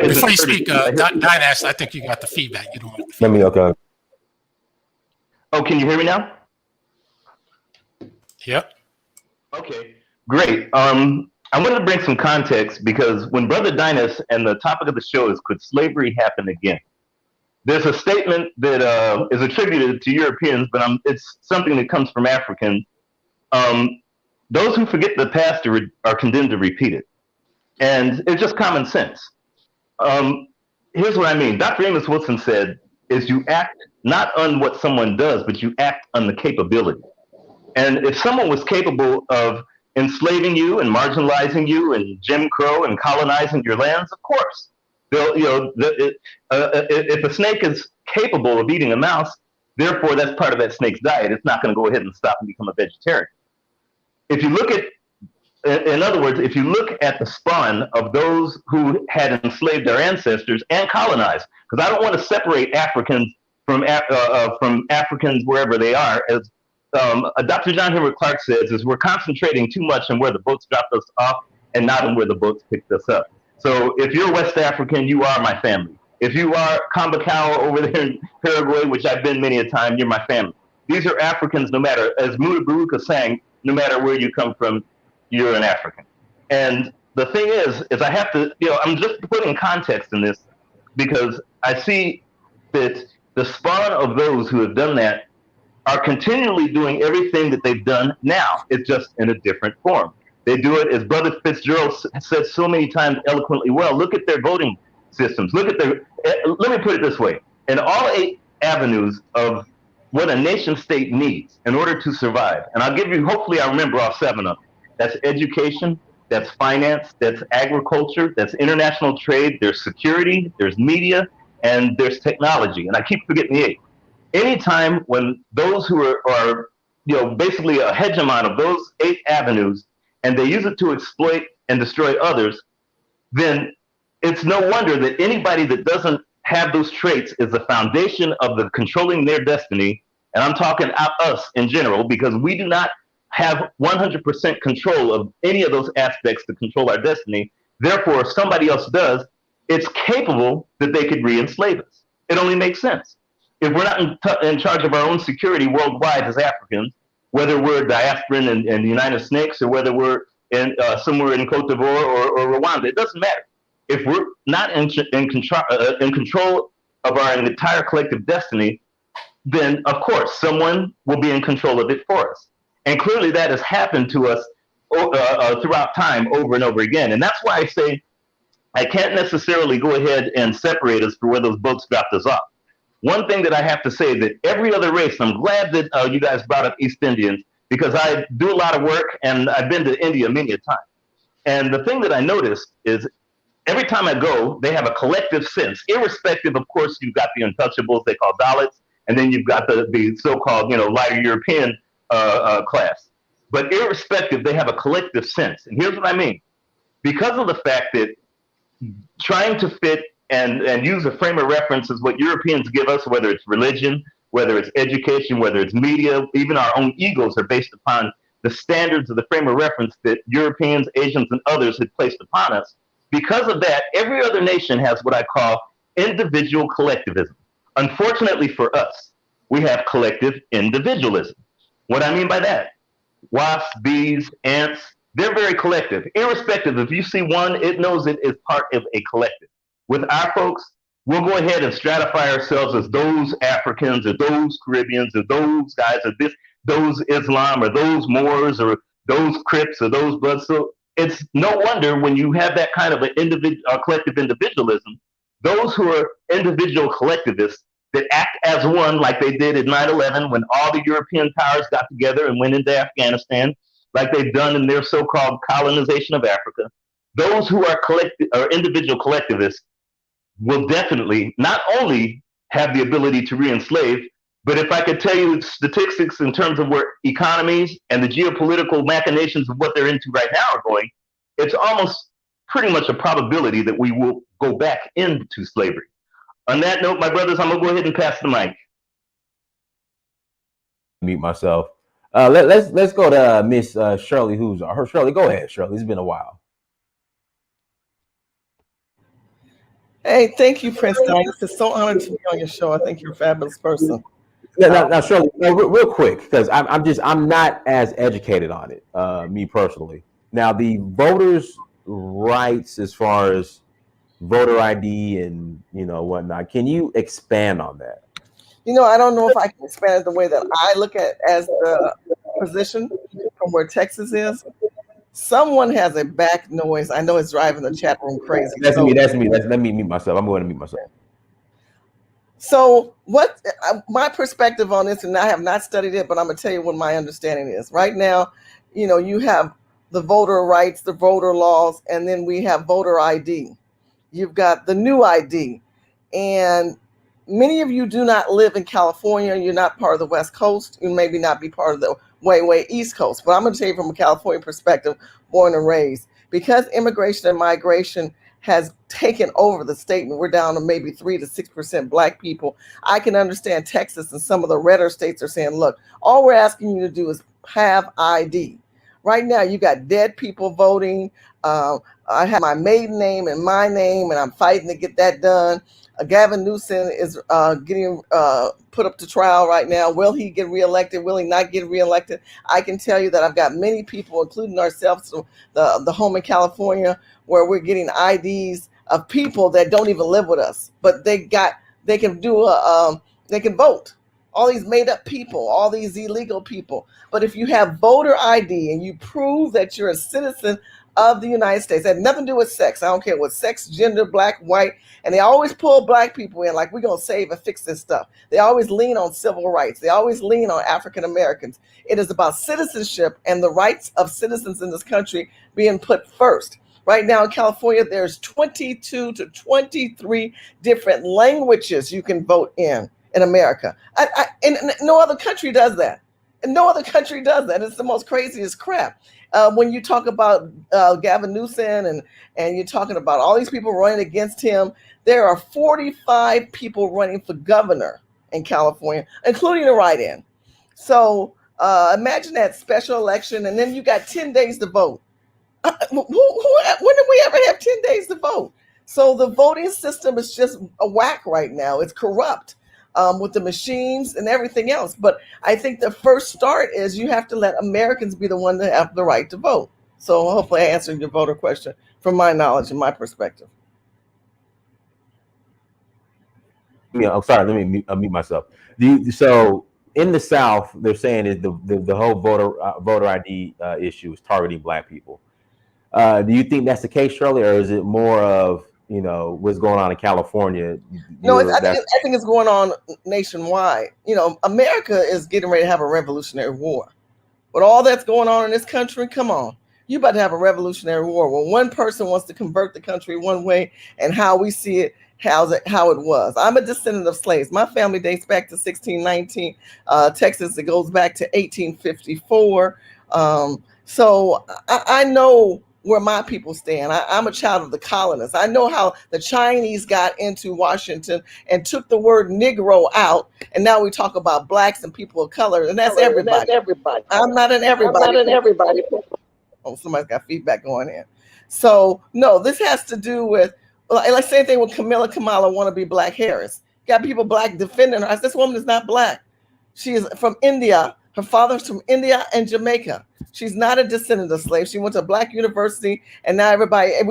Before you speak, Dynast, I think you got the feedback. You don't want the feedback. Let me, okay. Oh, can you hear me now? Yep. Okay, great. I wanted to bring some context because when Brother Dynast, and the topic of the show is, could slavery happen again? There's a statement that is attributed to Europeans, but it's something that comes from Africans. those who forget the past are condemned to repeat it. And it's just common sense. Here's what I mean. Dr. Amos Wilson said, is you act not on what someone does, but you act on the capability. And if someone was capable of enslaving you and marginalizing you and Jim Crow and colonizing your lands, of course, if a snake is capable of eating a mouse, therefore that's part of that snake's diet. It's not going to go ahead and stop and become a vegetarian. If you look at, in other words, if you look at the spawn of those who had enslaved our ancestors and colonized, because I don't want to separate Africans from Africans wherever they are, as Dr. John Henrik Clarke says, is we're concentrating too much on where the boats dropped us off and not on where the boats picked us up. So if you're West African, you are my family. If you are Kambakawa over there in Paraguay, which I've been many a time, you're my family. These are Africans, no matter, as Muda Baruka sang, no matter where you come from, you're an African. And the thing is I have to, I'm just putting context in this because I see that the spawn of those who have done that are continually doing everything that they've done now. It's just in a different form. They do it, as Brother Fitzgerald said so many times eloquently well, look at their voting systems. Look at their, let me put it this way. In all 8 avenues of what a nation state needs in order to survive, and I'll give you, hopefully I remember all 7 of them. That's education, that's finance, that's agriculture, that's international trade, there's security, there's media, and there's technology. And I keep forgetting the 8. Anytime when those who are basically a hegemon of those 8 avenues, and they use it to exploit and destroy others, then it's no wonder that anybody that doesn't have those traits is the foundation of the controlling their destiny. And I'm talking us in general, because we do not have 100% control of any of those aspects to control our destiny. Therefore, if somebody else does, it's capable that they could re-enslave us. It only makes sense. If we're not in charge of our own security worldwide as Africans, whether we're diasporan in the United States or whether we're in somewhere in Cote d'Ivoire or Rwanda, it doesn't matter. If we're not in control of our entire collective destiny, then of course someone will be in control of it for us. And clearly that has happened to us throughout time over and over again. And that's why I say I can't necessarily go ahead and separate us for where those boats dropped us off. One thing that I have to say that every other race, I'm glad that you guys brought up East Indians, because I do a lot of work and I've been to India many a time. And the thing that I noticed is every time I go, they have a collective sense, irrespective, of course, you've got the untouchables they call Dalits, and then you've got the so-called, lighter European class. But irrespective, they have a collective sense. And here's what I mean. Because of the fact that trying to fit and use a frame of reference is what Europeans give us, whether it's religion, whether it's education, whether it's media, even our own egos are based upon the standards of the frame of reference that Europeans, Asians, and others had placed upon us. Because of that, every other nation has what I call individual collectivism. Unfortunately for us, we have collective individualism. What I mean by that, wasps, bees, ants, they're very collective. Irrespective, if you see one, it knows it is part of a collective. With our folks, we'll go ahead and stratify ourselves as those Africans or those Caribbeans or those guys or those Islam or those Moors or those Crips or those Bloods. So it's no wonder when you have that kind of an collective individualism, those who are individual collectivists that act as one, like they did at 9/11 when all the European powers got together and went into Afghanistan, like they've done in their so-called colonization of Africa. Those who are individual collectivists will definitely not only have the ability to re-enslave, but if I could tell you statistics in terms of where economies and the geopolitical machinations of what they're into right now are going, it's almost pretty much a probability that we will go back into slavery. On that note, my brothers, I'm going to go ahead and pass the mic. Mute myself. Let's go to Miss Shirley Shirley, go ahead, Shirley. It's been a while. Hey, thank you, Prince Dice. It's so honored to be on your show. I think you're a fabulous person. Now, Shirley, real quick, because I'm not as educated on it, me personally. Now, the voters' rights as far as voter ID and whatnot, can you expand on that? I don't know if I can expand it the way that I look at as the position from where Texas is. Someone has a back noise. I know it's driving the chat room crazy. That's me. Let me mute myself. I'm going to mute myself. So what my perspective on this, and I have not studied it, but I'm gonna tell you what my understanding is. Right now, you have the voter rights, the voter laws, and then we have voter ID. You've got the new ID. And many of you do not live in California. You're not part of the West Coast. You maybe not be part of the way East Coast. But I'm going to tell you from a California perspective, born and raised, because immigration and migration has taken over the state, and we're down to maybe 3 to 6% Black people. I can understand Texas and some of the redder states are saying, look, all we're asking you to do is have ID. Right now, you got dead people voting. I have my maiden name and my name, and I'm fighting to get that done. Gavin Newsom is getting put up to trial right now. Will he get reelected? Will he not get reelected? I can tell you that I've got many people, including ourselves, the home in California, where we're getting IDs of people that don't even live with us, but they can vote. All these made up people, all these illegal people. But if you have voter ID and you prove that you're a citizen of the United States, it had nothing to do with sex. I don't care what sex, gender, Black, white. And they always pull Black people in like, we're going to save and fix this stuff. They always lean on civil rights. They always lean on African Americans. It is about citizenship and the rights of citizens in this country being put first. Right now in California, there's 22 to 23 different languages you can vote in America. And no other country does that. And no other country does that. It's the most craziest crap. When you talk about Gavin Newsom and you're talking about all these people running against him, there are 45 people running for governor in California, including a write-in. So imagine that special election, and then you got 10 days to vote. When did we ever have 10 days to vote? So the voting system is just a whack right now. It's corrupt. With the machines and everything else. But I think the first start is you have to let Americans be the one that have the right to vote. So hopefully I answered your voter question from my knowledge and my perspective. Yeah, I'm sorry. Let me unmute myself. So in the South, they're saying that the whole voter ID issue is targeting Black people. Do you think that's the case, Shirley, or is it more of what's going on in California? No, I think it's going on nationwide. America is getting ready to have a revolutionary war. With all that's going on in this country, come on. You're about to have a revolutionary war where one person wants to convert the country one way, and how we see it, how it was. I'm a descendant of slaves. My family dates back to 1619. Texas, it goes back to 1854. So I know where my people stand. I'm a child of the colonists. I know how the Chinese got into Washington and took the word Negro out, and now we talk about Blacks and people of color, and that's everybody. I'm not an everybody. Oh, somebody's got feedback going in. So no, this has to do with, like same thing with Kamala want to be Black Harris. Got people Black defending her. This woman is not Black. She is from India. Her father's from India and Jamaica. She's not a descendant of slaves. She went to a Black university, and now we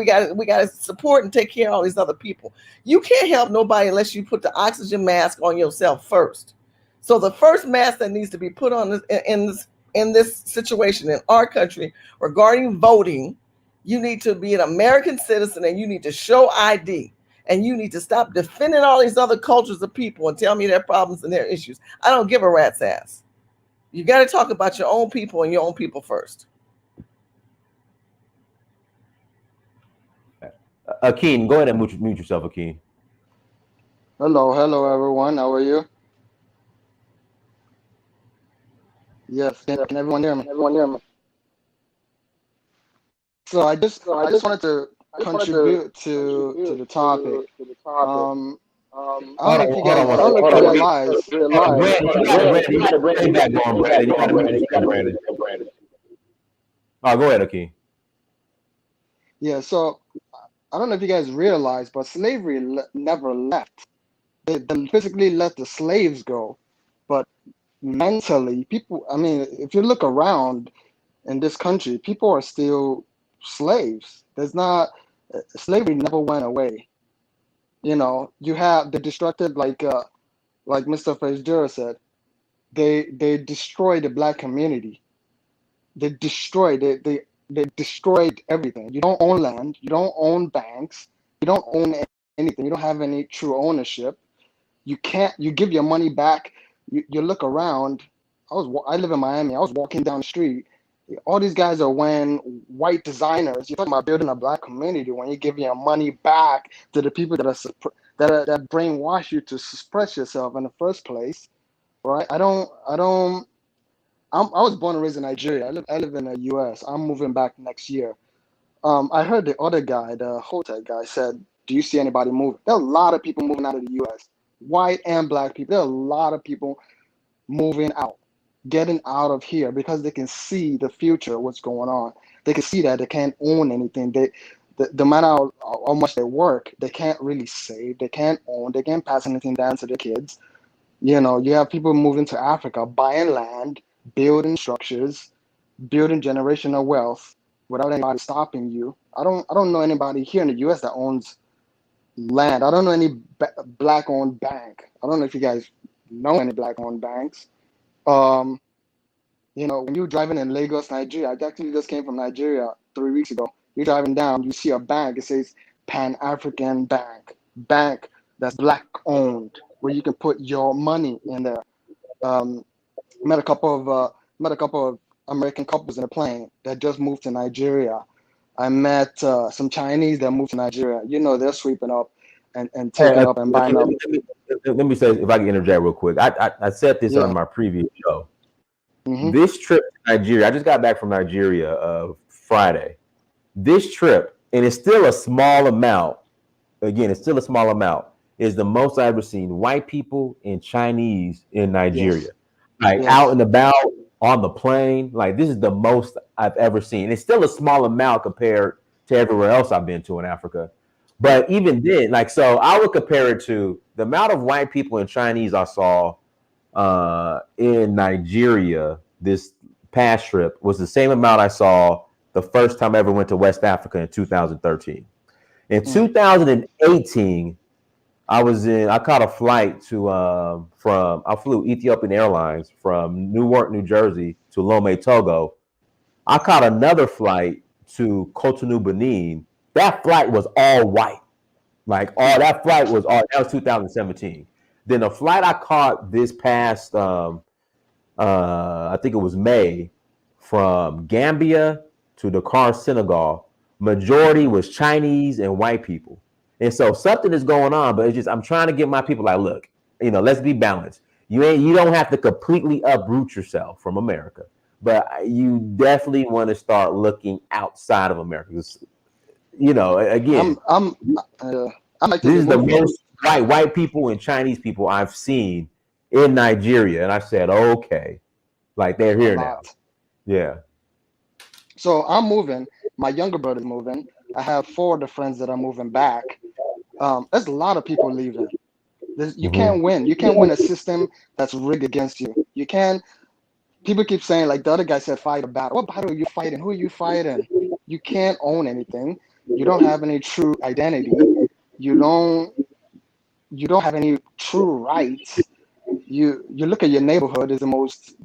got to support and take care of all these other people. You can't help nobody unless you put the oxygen mask on yourself first. So the first mask that needs to be put on in this situation in our country regarding voting, you need to be an American citizen, and you need to show ID, and you need to stop defending all these other cultures of people and tell me their problems and their issues. I don't give a rat's ass. You got to talk about your own people and your own people first. Akeem, go ahead and mute yourself, Akeem. Hello, everyone. How are you? Yes, can everyone hear me? So I just wanted to contribute to the topic. I don't know if you guys realize. You got a feedback going, Brandon. You got a feedback, Brandon. Oh, go ahead, Akeem. Yeah, so I don't know if you guys realize, but slavery never left. They physically let the slaves go, but mentally, people, I mean, if you look around in this country, people are still slaves. Slavery never went away. You have the destructive, like Mr. Fitzgerald said, they destroy the Black community. they destroyed they destroyed everything. You don't own land, you don't own banks, you don't own anything. You don't have any true ownership. You give your money back. You look around. I live in Miami. I was walking down the street. All these guys are wearing white designers. You're talking about building a black community when you give your money back to the people that brainwash you to suppress yourself in the first place, right? I was born and raised in Nigeria. I live in the U.S. I'm moving back next year. I heard the other guy, the hotel guy, said, "Do you see anybody moving?" There are a lot of people moving out of the U.S., white and black people. There are a lot of people moving out, getting out of here because they can see the future, what's going on. They can see that they can't own anything. No matter how much they work, they can't really save. They can't own. They can't pass anything down to their kids. You know, you have people moving to Africa, buying land, building structures, building generational wealth without anybody stopping you. I don't know anybody here in the U.S. that owns land. I don't know any black-owned bank. I don't know if you guys know any black-owned banks. You know, when you're driving in Lagos, Nigeria, I actually just came from Nigeria 3 weeks ago. You're driving down, you see a bank. It says Pan-African Bank that's black-owned, where you can put your money in there. Met a couple of American couples in a plane that just moved to Nigeria. I met some Chinese that moved to Nigeria. You know, they're sweeping up and taking up and buying up. Let me say, if I can interject real quick. I said this on my previous show. Mm-hmm. This trip to Nigeria, I just got back from Nigeria Friday. This trip, and it's still a small amount. Again, it's still a small amount. Is the most I've ever seen white people and Chinese in Nigeria. Yes. Like Yes. out and about on the plane. Like this is the most I've ever seen. It's still a small amount compared to everywhere else I've been to in Africa. But even then, like, so I would compare it to the amount of white people and Chinese I saw in Nigeria this past trip was the same amount I saw the first time I ever went to West Africa in 2013. In 2018, I caught a flight to I flew Ethiopian Airlines from Newark, New Jersey to Lomé, Togo. I caught another flight to Cotonou, Benin. That flight was all white. That was 2017. Then the flight I caught this past I think it was May from Gambia to Dakar, Senegal, majority was Chinese and white people. And so something is going on, but it's just I'm trying to get my people like, look, you know, let's be balanced. You don't have to completely uproot yourself from America, but you definitely want to start looking outside of America. You know, again, I'm like this is the most white people and Chinese people I've seen in Nigeria, and I said, okay, like they're here now. Yeah. So I'm moving. My younger brother's moving. I have 4 of the friends that are moving back. There's a lot of people leaving. You can't win. You can't win a system that's rigged against you. You can't. People keep saying, like the other guy said, fight a battle. What battle are you fighting? Who are you fighting? You can't own anything. You don't have any true identity. You don't have any true rights. You look at your neighborhood as the most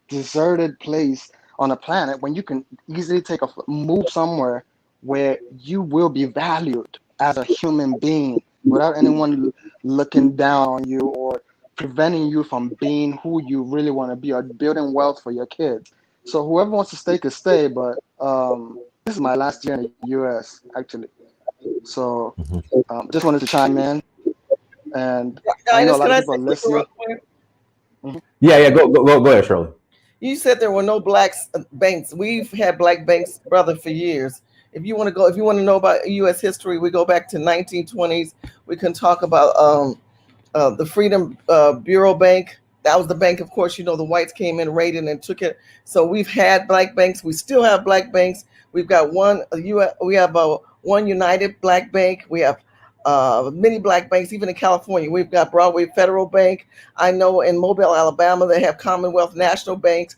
deserted place on the planet when you can easily move somewhere where you will be valued as a human being without anyone looking down on you or preventing you from being who you really want to be or building wealth for your kids. So whoever wants to stay could stay, but this is my last year in the U.S. actually. So just wanted to chime in, and I know a lot of people are listening. Yeah, go ahead, Shirley. You said there were no black banks. We've had black banks, brother, for years. If you want to know about U.S. history, we go back to 1920s. We can talk about the Freedom Bureau Bank. That was the bank, of course, you know, the whites came in, raided, and took it. So we've had black banks. We still have black banks. We've got one United Black Bank. We have many black banks, even in California. We've got Broadway Federal Bank. I know in Mobile, Alabama, they have Commonwealth National Banks.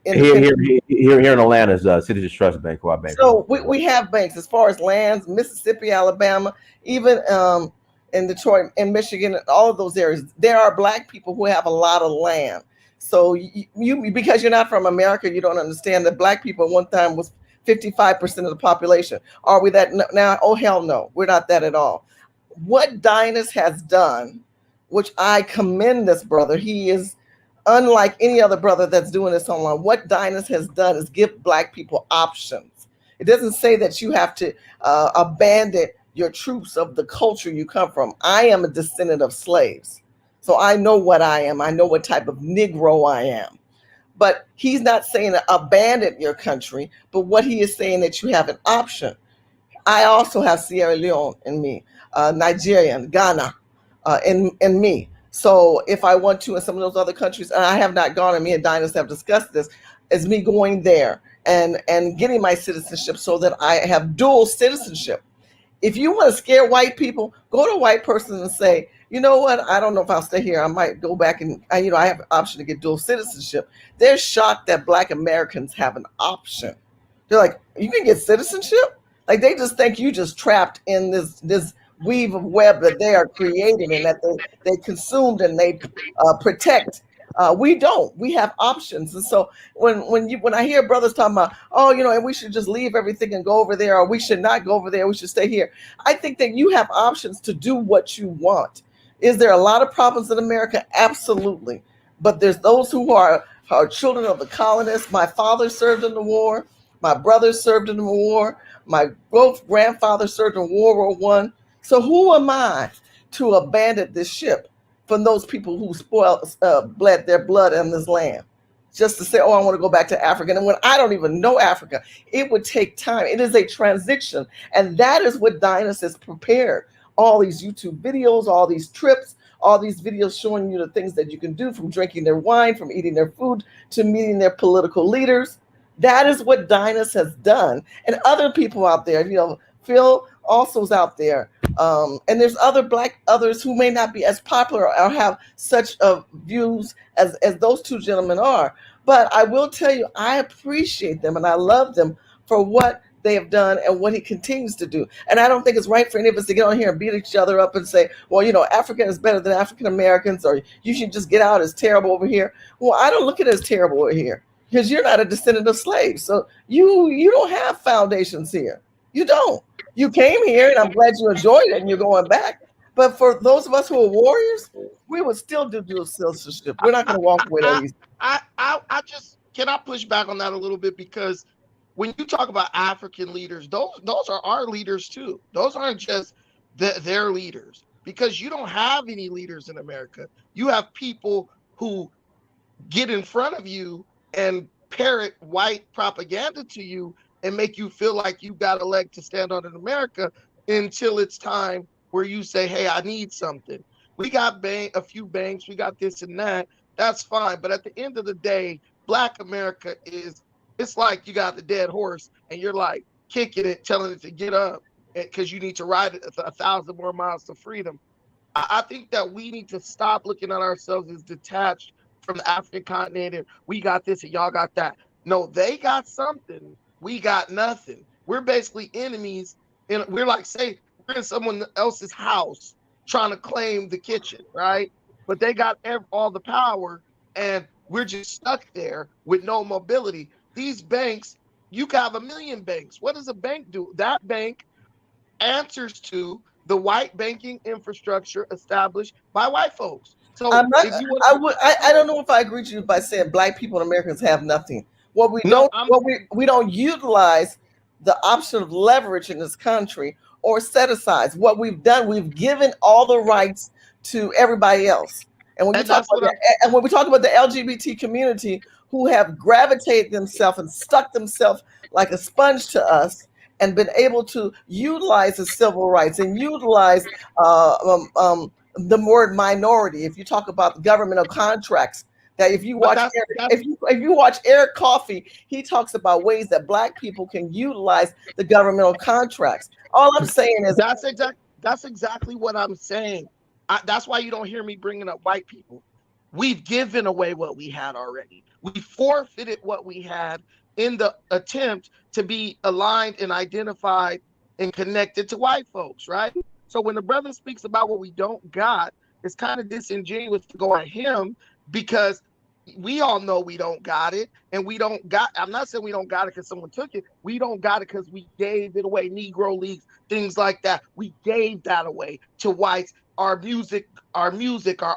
Here in Atlanta is Citizens Trust Bank, who I bank. So we have banks as far as lands, Mississippi, Alabama, even in Detroit and Michigan, all of those areas. There are black people who have a lot of land. So you because you're not from America, you don't understand that black people at one time was 55% of the population. Are we that now? Oh hell no, we're not that at all. What Dynas has done, which I commend this brother, he is unlike any other brother that's doing this online. What Dynas has done is give black people options. It doesn't say that you have to abandon your troops of the culture you come from. I am a descendant of slaves. So I know what I am. I know what type of Negro I am. But he's not saying to abandon your country, but what he is saying that you have an option. I also have Sierra Leone in me, Nigeria, and Ghana in me. So if I want to in some of those other countries, and I have not gone, and me and Dynas have discussed this, is me going there and getting my citizenship so that I have dual citizenship. If you want to scare white people, go to a white person and say, you know what, I don't know if I'll stay here. I might go back and, I have an option to get dual citizenship. They're shocked that black Americans have an option. They're like, you can get citizenship? Like they just think you just trapped in this weave of web that they are creating and that they consumed and they protect. We don't. We have options, and so when I hear brothers talking about, oh, and we should just leave everything and go over there, or we should not go over there, we should stay here. I think that you have options to do what you want. Is there a lot of problems in America? Absolutely, but there's those who are children of the colonists. My father served in the war. My brother served in the war. My both grandfathers served in World War I. So who am I to abandon this ship from those people who bled their blood in this land, just to say, oh, I want to go back to Africa? And when I don't even know Africa, it would take time. It is a transition. And that is what Dynas has prepared. All these YouTube videos, all these trips, all these videos showing you the things that you can do, from drinking their wine, from eating their food, to meeting their political leaders. That is what Dynas has done. And other people out there, Phil also is out there. And there's others who may not be as popular or have such views as those two gentlemen are. But I will tell you, I appreciate them and I love them for what they have done and what he continues to do. And I don't think it's right for any of us to get on here and beat each other up and say, well, African is better than African Americans, or you should just get out, it's terrible over here. Well, I don't look at it as terrible over here because you're not a descendant of slaves. So you don't have foundations here. You don't. You came here, and I'm glad you enjoyed it, and you're going back. But for those of us who are warriors, we would still do dual citizenship. We're not going to walk away that easy. I just cannot push back on that a little bit, because when you talk about African leaders, those are our leaders too. Those aren't just their leaders, because you don't have any leaders in America. You have people who get in front of you and parrot white propaganda to you and make you feel like you've got a leg to stand on in America, until it's time where you say, hey, I need something. We got a few banks, we got this and that. That's fine. But at the end of the day, Black America it's like you got the dead horse and you're like kicking it, telling it to get up because you need to ride it 1,000 more miles to freedom. I think that we need to stop looking at ourselves as detached from the African continent and we got this and y'all got that. No, they got something. We got nothing. We're basically enemies, and we're like, say, we're in someone else's house trying to claim the kitchen, right? But they got all the power, and we're just stuck there with no mobility. These banks, you can have 1 million banks. What does a bank do? That bank answers to the white banking infrastructure established by white folks. So I don't know if I agree with you by saying Black people and Americans have nothing. We don't utilize the option of leverage in this country or set aside. What we've done, we've given all the rights to everybody else. And when we talk about the LGBT community, who have gravitated themselves and stuck themselves like a sponge to us and been able to utilize the civil rights and utilize the word minority. If you talk about the governmental contracts, that if you watch Eric Coffey, he talks about ways that Black people can utilize the governmental contracts. All I'm saying is that's exactly what I'm saying. That's why you don't hear me bringing up white people. We've given away what we had already. We forfeited what we had in the attempt to be aligned and identified and connected to white folks, right? So when the brother speaks about what we don't got, it's kind of disingenuous to go at him, because we all know we don't got it, and we don't got. I'm not saying we don't got it because someone took it. We don't got it because we gave it away. Negro leagues, things like that. We gave that away to whites. Our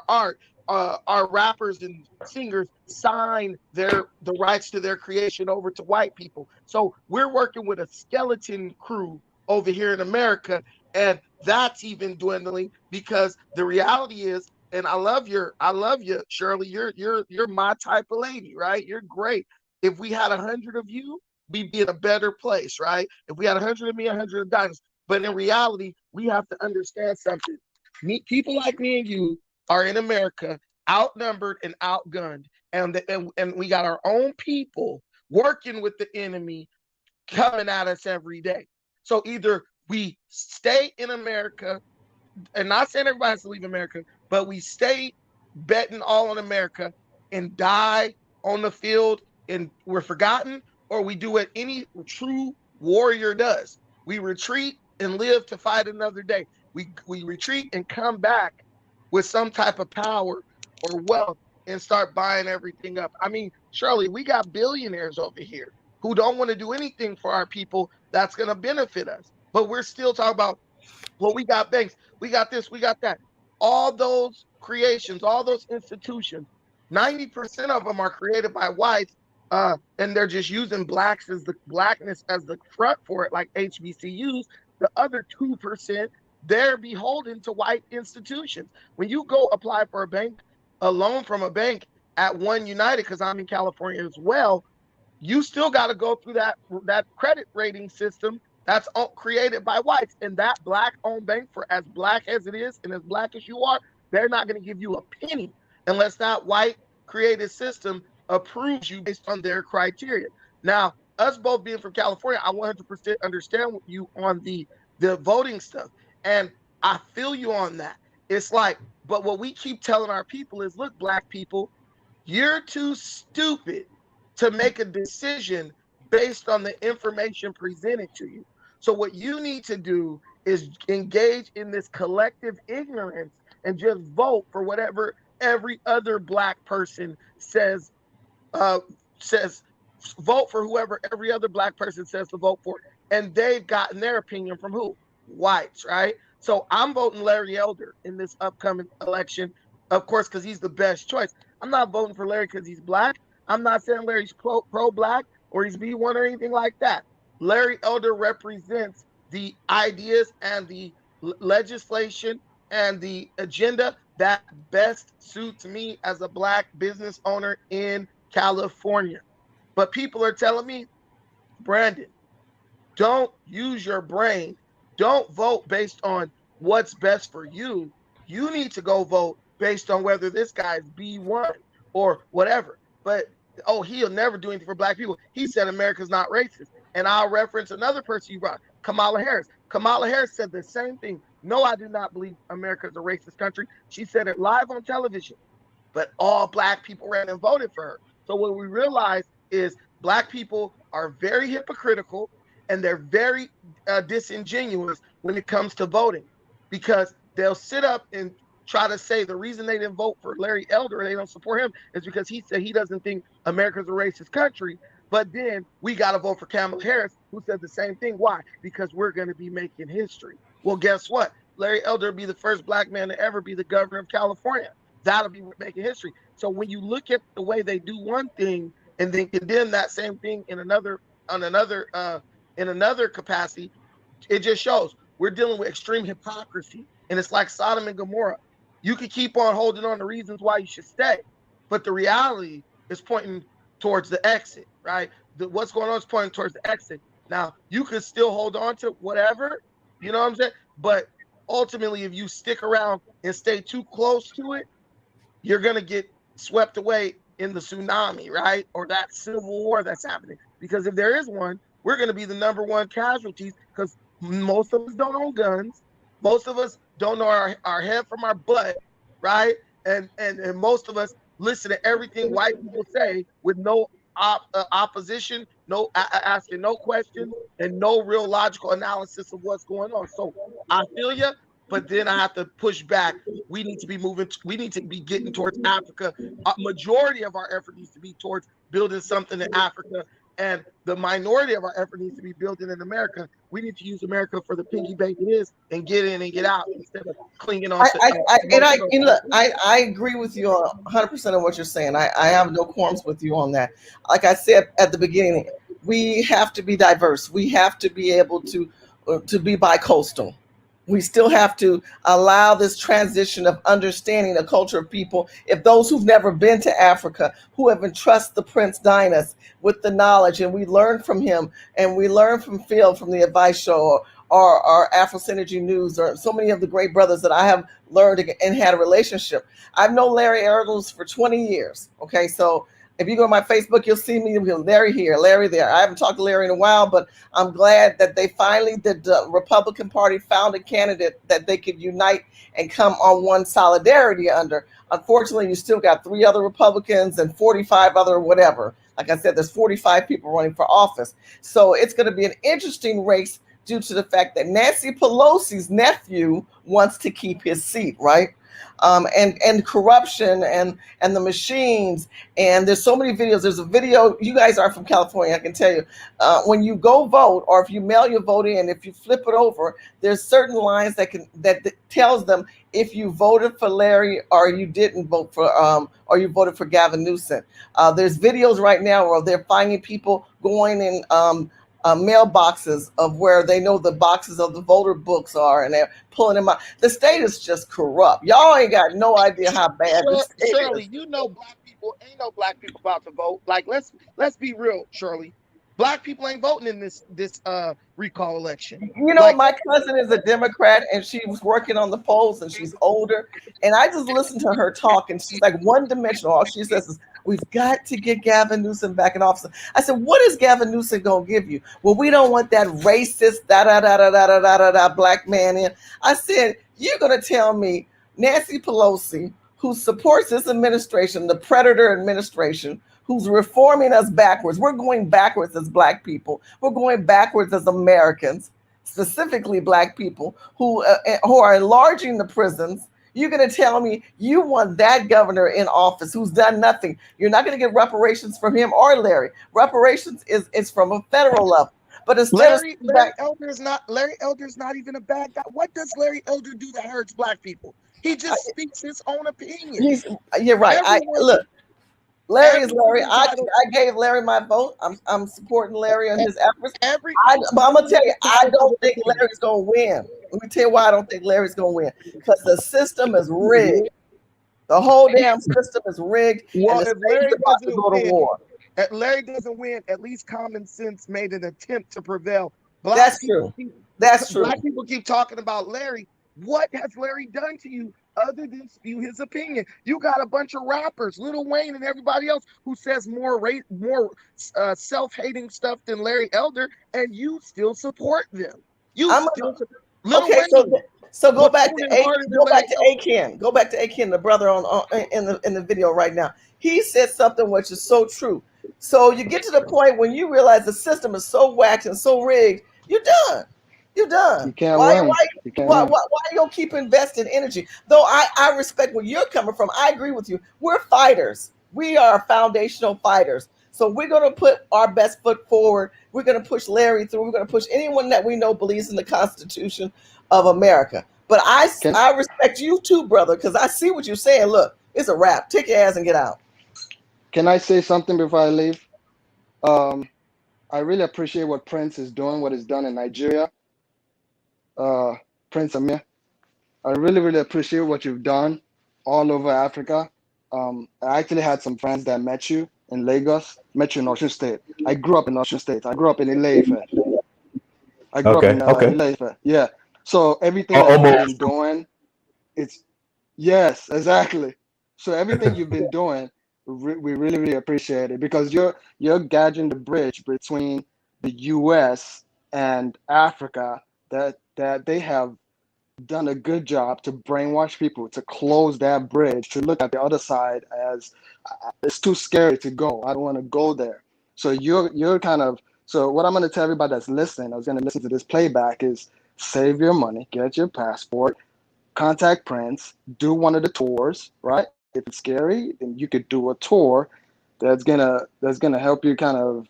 art, our rappers and singers sign the rights to their creation over to white people. So we're working with a skeleton crew over here in America, and that's even dwindling because the reality is, and I love you, Shirley. You're my type of lady, right? You're great. If we had 100 of you, we'd be in a better place, right? If we had 100 of me, 100 of Diamonds. But in reality, we have to understand something. People like me and you are in America, outnumbered and outgunned, and we got our own people working with the enemy coming at us every day. So either we stay in America, and not saying everybody has to leave America, but we stay betting all on America and die on the field and we're forgotten, or we do what any true warrior does. We retreat and live to fight another day. We retreat and come back with some type of power or wealth and start buying everything up. I mean, Shirley, we got billionaires over here who don't want to do anything for our people that's going to benefit us. But we're still talking about, well, we got banks, we got this, we got that. All those creations, all those institutions, 90% of them are created by whites, and they're just using blackness as the front for it, like HBCUs. The other 2%, they're beholden to white institutions. When you go apply for a loan from a bank at One United, because I'm in California as well, you still got to go through that credit rating system that's created by whites. And that black-owned bank, for as black as it is and as black as you are, they're not going to give you a penny unless that white created system approves you based on their criteria. Now, us both being from California, I 100% understand you on the voting stuff. And I feel you on that. It's like, but what we keep telling our people is, look, black people, you're too stupid to make a decision based on the information presented to you. So what you need to do is engage in this collective ignorance and just vote for whatever every other black person says, vote for whoever every other black person says to vote for. And they've gotten their opinion from who? Whites, right? So I'm voting Larry Elder in this upcoming election, of course, because he's the best choice. I'm not voting for Larry because he's black. I'm not saying Larry's pro-black or he's B1 or anything like that. Larry Elder represents the ideas and the legislation and the agenda that best suits me as a black business owner in California. But people are telling me, Brandon, don't use your brain. Don't vote based on what's best for you. You need to go vote based on whether this guy's B1 or whatever. But, oh, he'll never do anything for black people. He said America's not racist. And I'll reference another person you brought, Kamala Harris. Kamala Harris said the same thing. No, I do not believe America's a racist country. She said it live on television. But all black people ran and voted for her. So what we realize is black people are very hypocritical and they're very disingenuous when it comes to voting, because they'll sit up and try to say the reason they didn't vote for Larry Elder or they don't support him is because he said he doesn't think America's a racist country. But then we got to vote for Kamala Harris, who said the same thing. Why? Because we're going to be making history. Well, guess what? Larry Elder will be the first black man to ever be the governor of California. That'll be making history. So when you look at the way they do one thing and then condemn that same thing in another capacity, it just shows we're dealing with extreme hypocrisy. And it's like Sodom and Gomorrah. You could keep on holding on to reasons why you should stay, but the reality is pointing towards the exit, right? What's going on is pointing towards the exit. Now, you could still hold on to whatever, you know what I'm saying? But ultimately, if you stick around and stay too close to it, you're going to get swept away in the tsunami, right? Or that civil war that's happening. Because if there is one, we're going to be the number one casualties, because most of us don't own guns. Most of us don't know our head from our butt, right? And most of us listen to everything white people say with no opposition, no asking no questions, and no real logical analysis of what's going on. So I feel you. but then I have to push back. We need to be moving. We need to be getting towards Africa. A majority of our effort needs to be towards building something in Africa, and the minority of our effort needs to be building in America. We need to use America for the pinky bank it is, and get in and get out instead of clinging on to. I agree with you on 100% of what you're saying. I have no qualms with you on that. Like I said at the beginning, we have to be diverse. We have to be able to be bi-coastal. We still have to allow this transition of understanding the culture of people. If those who've never been to Africa, who have entrusted the Prince Dynas with the knowledge, and we learn from him, and we learn from Phil from the Advice Show, or Afro Synergy News, or so many of the great brothers that I have learned and had a relationship. I've known Larry Elders for 20 years. Okay, so if you go to my Facebook, you'll see me, Larry here, Larry there. I haven't talked to Larry in a while, but I'm glad that the Republican Party found a candidate that they could unite and come on one solidarity under. Unfortunately, you still got 3 other Republicans and 45 other whatever. Like I said, there's 45 people running for office. So it's going to be an interesting race due to the fact that Nancy Pelosi's nephew wants to keep his seat, right? And corruption and the machines, and there's so many videos. There's a video, you guys are from California, I can tell you, when you go vote, or if you mail your vote in, if you flip it over, there's certain lines that tells them if you voted for Larry or you didn't vote for or you voted for Gavin Newsom. There's videos right now where they're finding people going in mailboxes of where they know the boxes of the voter books are, and they're pulling them out. The state is just corrupt. Y'all ain't got no idea how bad the state Shirley, is. you know, black people ain't no black people about to vote. Like, let's be real, Shirley. Black people ain't voting in this recall election. You know, Like, my cousin is a Democrat, and she was working on the polls, and she's older. And I just listened to her talk, and she's like one-dimensional. All she says is, "We've got to get Gavin Newsom back in office." I said, "What is Gavin Newsom gonna give you?" "Well, we don't want that racist black man in." I said, "You're gonna tell me Nancy Pelosi, who supports this administration, the predator administration, who's reforming us backwards. We're going backwards as black people. We're going backwards as Americans, specifically black people who are enlarging the prisons. You're going to tell me you want that governor in office who's done nothing. You're not going to get reparations from him or Larry. Reparations is from a federal level." But instead Larry Elder is not even a bad guy. What does Larry Elder do that hurts black people? He just speaks his own opinion. You're right. Look. Larry is Larry. I gave Larry my vote. I'm supporting Larry on his efforts. But I'm gonna tell you, I don't think Larry's gonna win. Let me tell you why I don't think Larry's gonna win. Because the system is rigged. The whole damn system is rigged. Well, and the state is about to go to war. If Larry doesn't win, at least common sense made an attempt to prevail. That's true. That's true. Black people keep talking about Larry. What has Larry done to you other than spew his opinion? You got a bunch of rappers, Lil Wayne and everybody else, who says more self-hating stuff than Larry Elder, and you still support them. So go back to Akin. Go back to Akin, the brother in the video right now. He said something which is so true. So you get to the point when you realize the system is so whacked and so rigged, you're done. You're done. You can't why win. Why you gonna keep investing energy? Though I respect where you're coming from. I agree with you. We're fighters. We are foundational fighters. So we're gonna put our best foot forward. We're gonna push Larry through. We're gonna push anyone that we know believes in the Constitution of America. But I respect you too, brother, because I see what you're saying. Look, it's a wrap. Take your ass and get out. Can I say something before I leave? I really appreciate what Prince is doing, what he's done in Nigeria. Prince Amir, I really, really appreciate what you've done all over Africa. I actually had some friends that met you in Lagos, met you in Osun State. I grew up in Osun State. I grew up in Ile-Ife. Ile-Ife. Yeah. So everything that you've been doing, yes, exactly. So everything you've been doing, we really, really appreciate it, because you're gauging the bridge between the U.S. and Africa that they have done a good job to brainwash people, to close that bridge, to look at the other side as it's too scary to go. I don't want to go there. So you're kind of, so what I'm going to tell everybody that's listening, I was going to listen to this playback, is save your money, get your passport, contact Prince, do one of the tours, right? If it's scary, then you could do a tour that's gonna help you kind of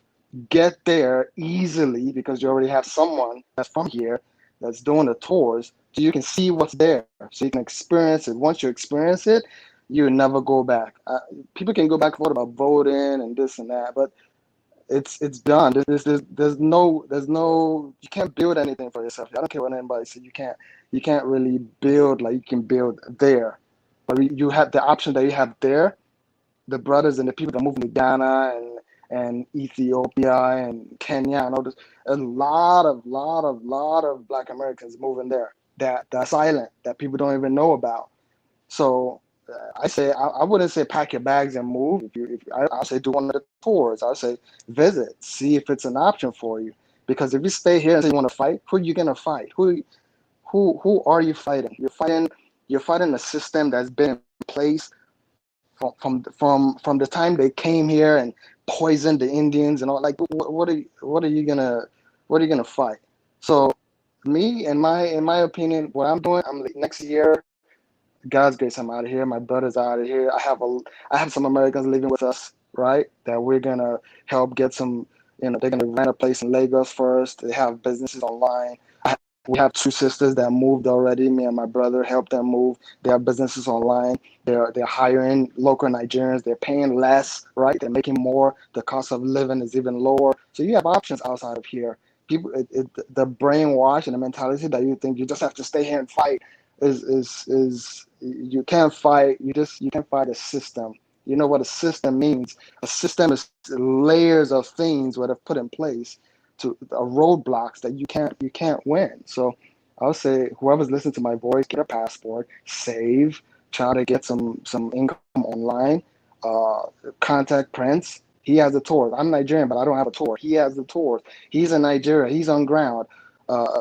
get there easily because you already have someone that's from here that's doing the tours, so you can see what's there, so you can experience it. Once you experience it, you never go back. People can go back and forth about voting and this and that, but it's done. There's no you can't build anything for yourself. I don't care what anybody says. You can't really build like you can build there. But you have the option that you have there. The brothers and the people that move to Ghana and Ethiopia and Kenya and all this. A lot of Black Americans moving there. That's silent that people don't even know about. So I wouldn't say pack your bags and move. I'll say do one of the tours. I'll say visit, see if it's an option for you. Because if you stay here and say you want to fight, who are you gonna fight? Who are you fighting? You're fighting a system that's been in place from the time they came here and poisoned the Indians and all. Like what are you gonna fight? So me, in my opinion, what I'm doing, I'm like, next year, God's grace, I'm out of here. My brother's out of here. I have some Americans living with us, right? That we're gonna help get some. They're gonna rent a place in Lagos first. They have businesses online. We have two sisters that moved already. Me and my brother helped them move. They have businesses online. They're hiring local Nigerians. They're paying less, right? They're making more. The cost of living is even lower. So you have options outside of here. People, the brainwash and the mentality that you think you just have to stay here and fight is you can't fight. You can't fight a system. You know what a system means? A system is layers of things that have put in place to roadblocks that you can't win. So I'll say whoever's listening to my voice, get a passport, save, try to get some income online, contact Prince. He has the tours. I'm Nigerian, but I don't have a tour. He has the tours. He's in Nigeria. He's on ground.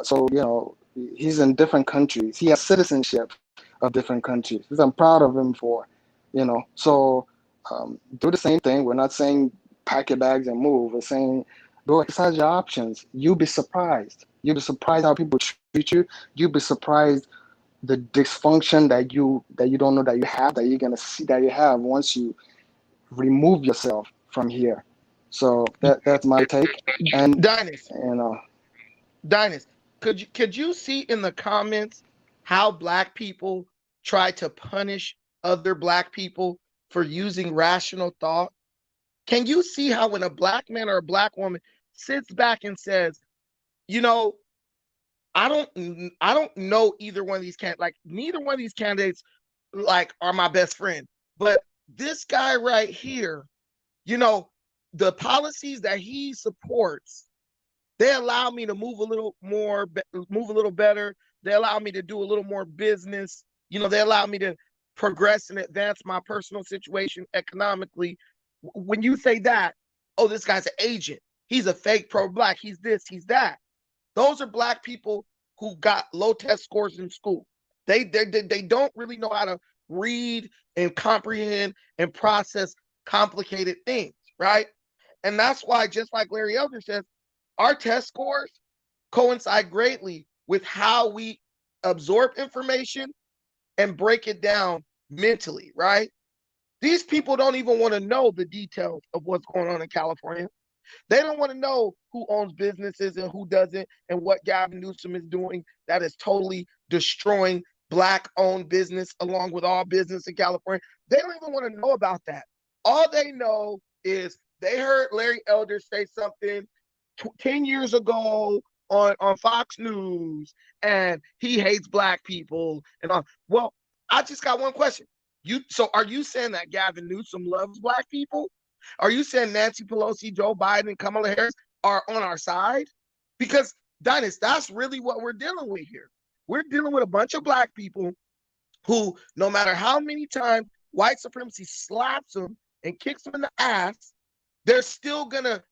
So he's in different countries. He has citizenship of different countries, which I'm proud of him for. So do the same thing. We're not saying pack your bags and move. We're saying go exercise your options. You'll be surprised. You'll be surprised how people treat you. You'll be surprised the dysfunction that you don't know that you have, that you're gonna see that you have once you remove yourself from here. So that's my take. And Dynast, you know, Dynast, could you see in the comments how Black people try to punish other Black people for using rational thought? Can you see how when a Black man or a Black woman sits back and says, I don't know either one of these candidates, like neither one of these candidates like are my best friend, but this guy right here, the policies that he supports, they allow me to move a little better. They allow me to do a little more business. They allow me to progress and advance my personal situation economically. When you say that, oh, this guy's an agent. He's a fake pro-Black. He's this, he's that. Those are Black people who got low test scores in school. They don't really know how to read and comprehend and process complicated things, right? And that's why, just like Larry Elder says, our test scores coincide greatly with how we absorb information and break it down mentally, right? These people don't even want to know the details of what's going on in California. They don't want to know who owns businesses and who doesn't, and what Gavin Newsom is doing that is totally destroying Black-owned business along with all business in California. They don't even want to know about that. All they know is they heard Larry Elder say something 10 years ago on Fox News, and he hates Black people. And well, I just got one question. So are you saying that Gavin Newsom loves Black people? Are you saying Nancy Pelosi, Joe Biden, and Kamala Harris are on our side? Because, Dynast, that's really what we're dealing with here. We're dealing with a bunch of Black people who, no matter how many times white supremacy slaps them and kicks them in the ass, they're still going to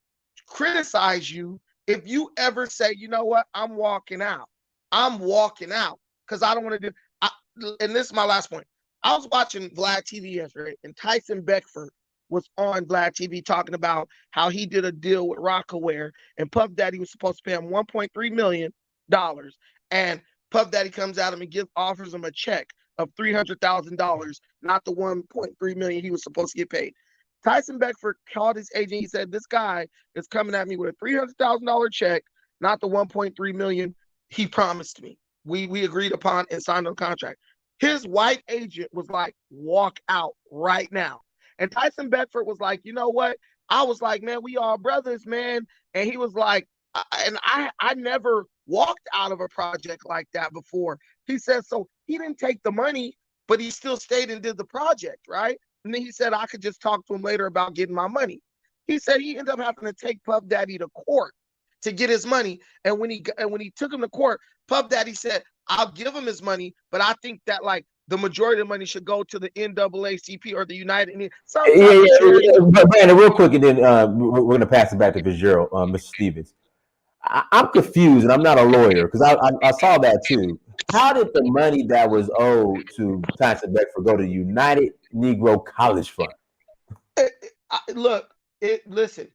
criticize you if you ever say, you know what, I'm walking out. I'm walking out because I don't want to do. And this is my last point. I was watching Vlad TV yesterday, and Tyson Beckford was on Vlad TV talking about how he did a deal with Rockaware, and Puff Daddy was supposed to pay him $1.3 million. And Puff Daddy comes at him and offers him a check of $300,000, not the 1.3 million he was supposed to get paid. Tyson Beckford called his agent. He said, "This guy is coming at me with a $300,000 check, not the 1.3 million he promised me. We agreed upon and signed on contract." His white agent was like, "Walk out right now." And Tyson Beckford was like, "You know what?" I was like, "Man, we all brothers, man." And he was like, I never walked out of a project like that before. He said, so he didn't take the money, but he still stayed and did the project, right? And then he said, I could just talk to him later about getting my money. He said he ended up having to take Puff Daddy to court to get his money. And when he took him to court, Puff Daddy said, I'll give him his money, but I think that like the majority of the money should go to the NAACP or the United. But Brandon, real quick, and then we're going to pass it back to Fitzgerald, Mr. Stevens. I'm confused, and I'm not a lawyer because I saw that too. How did the money that was owed to Tyson Beckford go to the United Negro College Fund? Listen,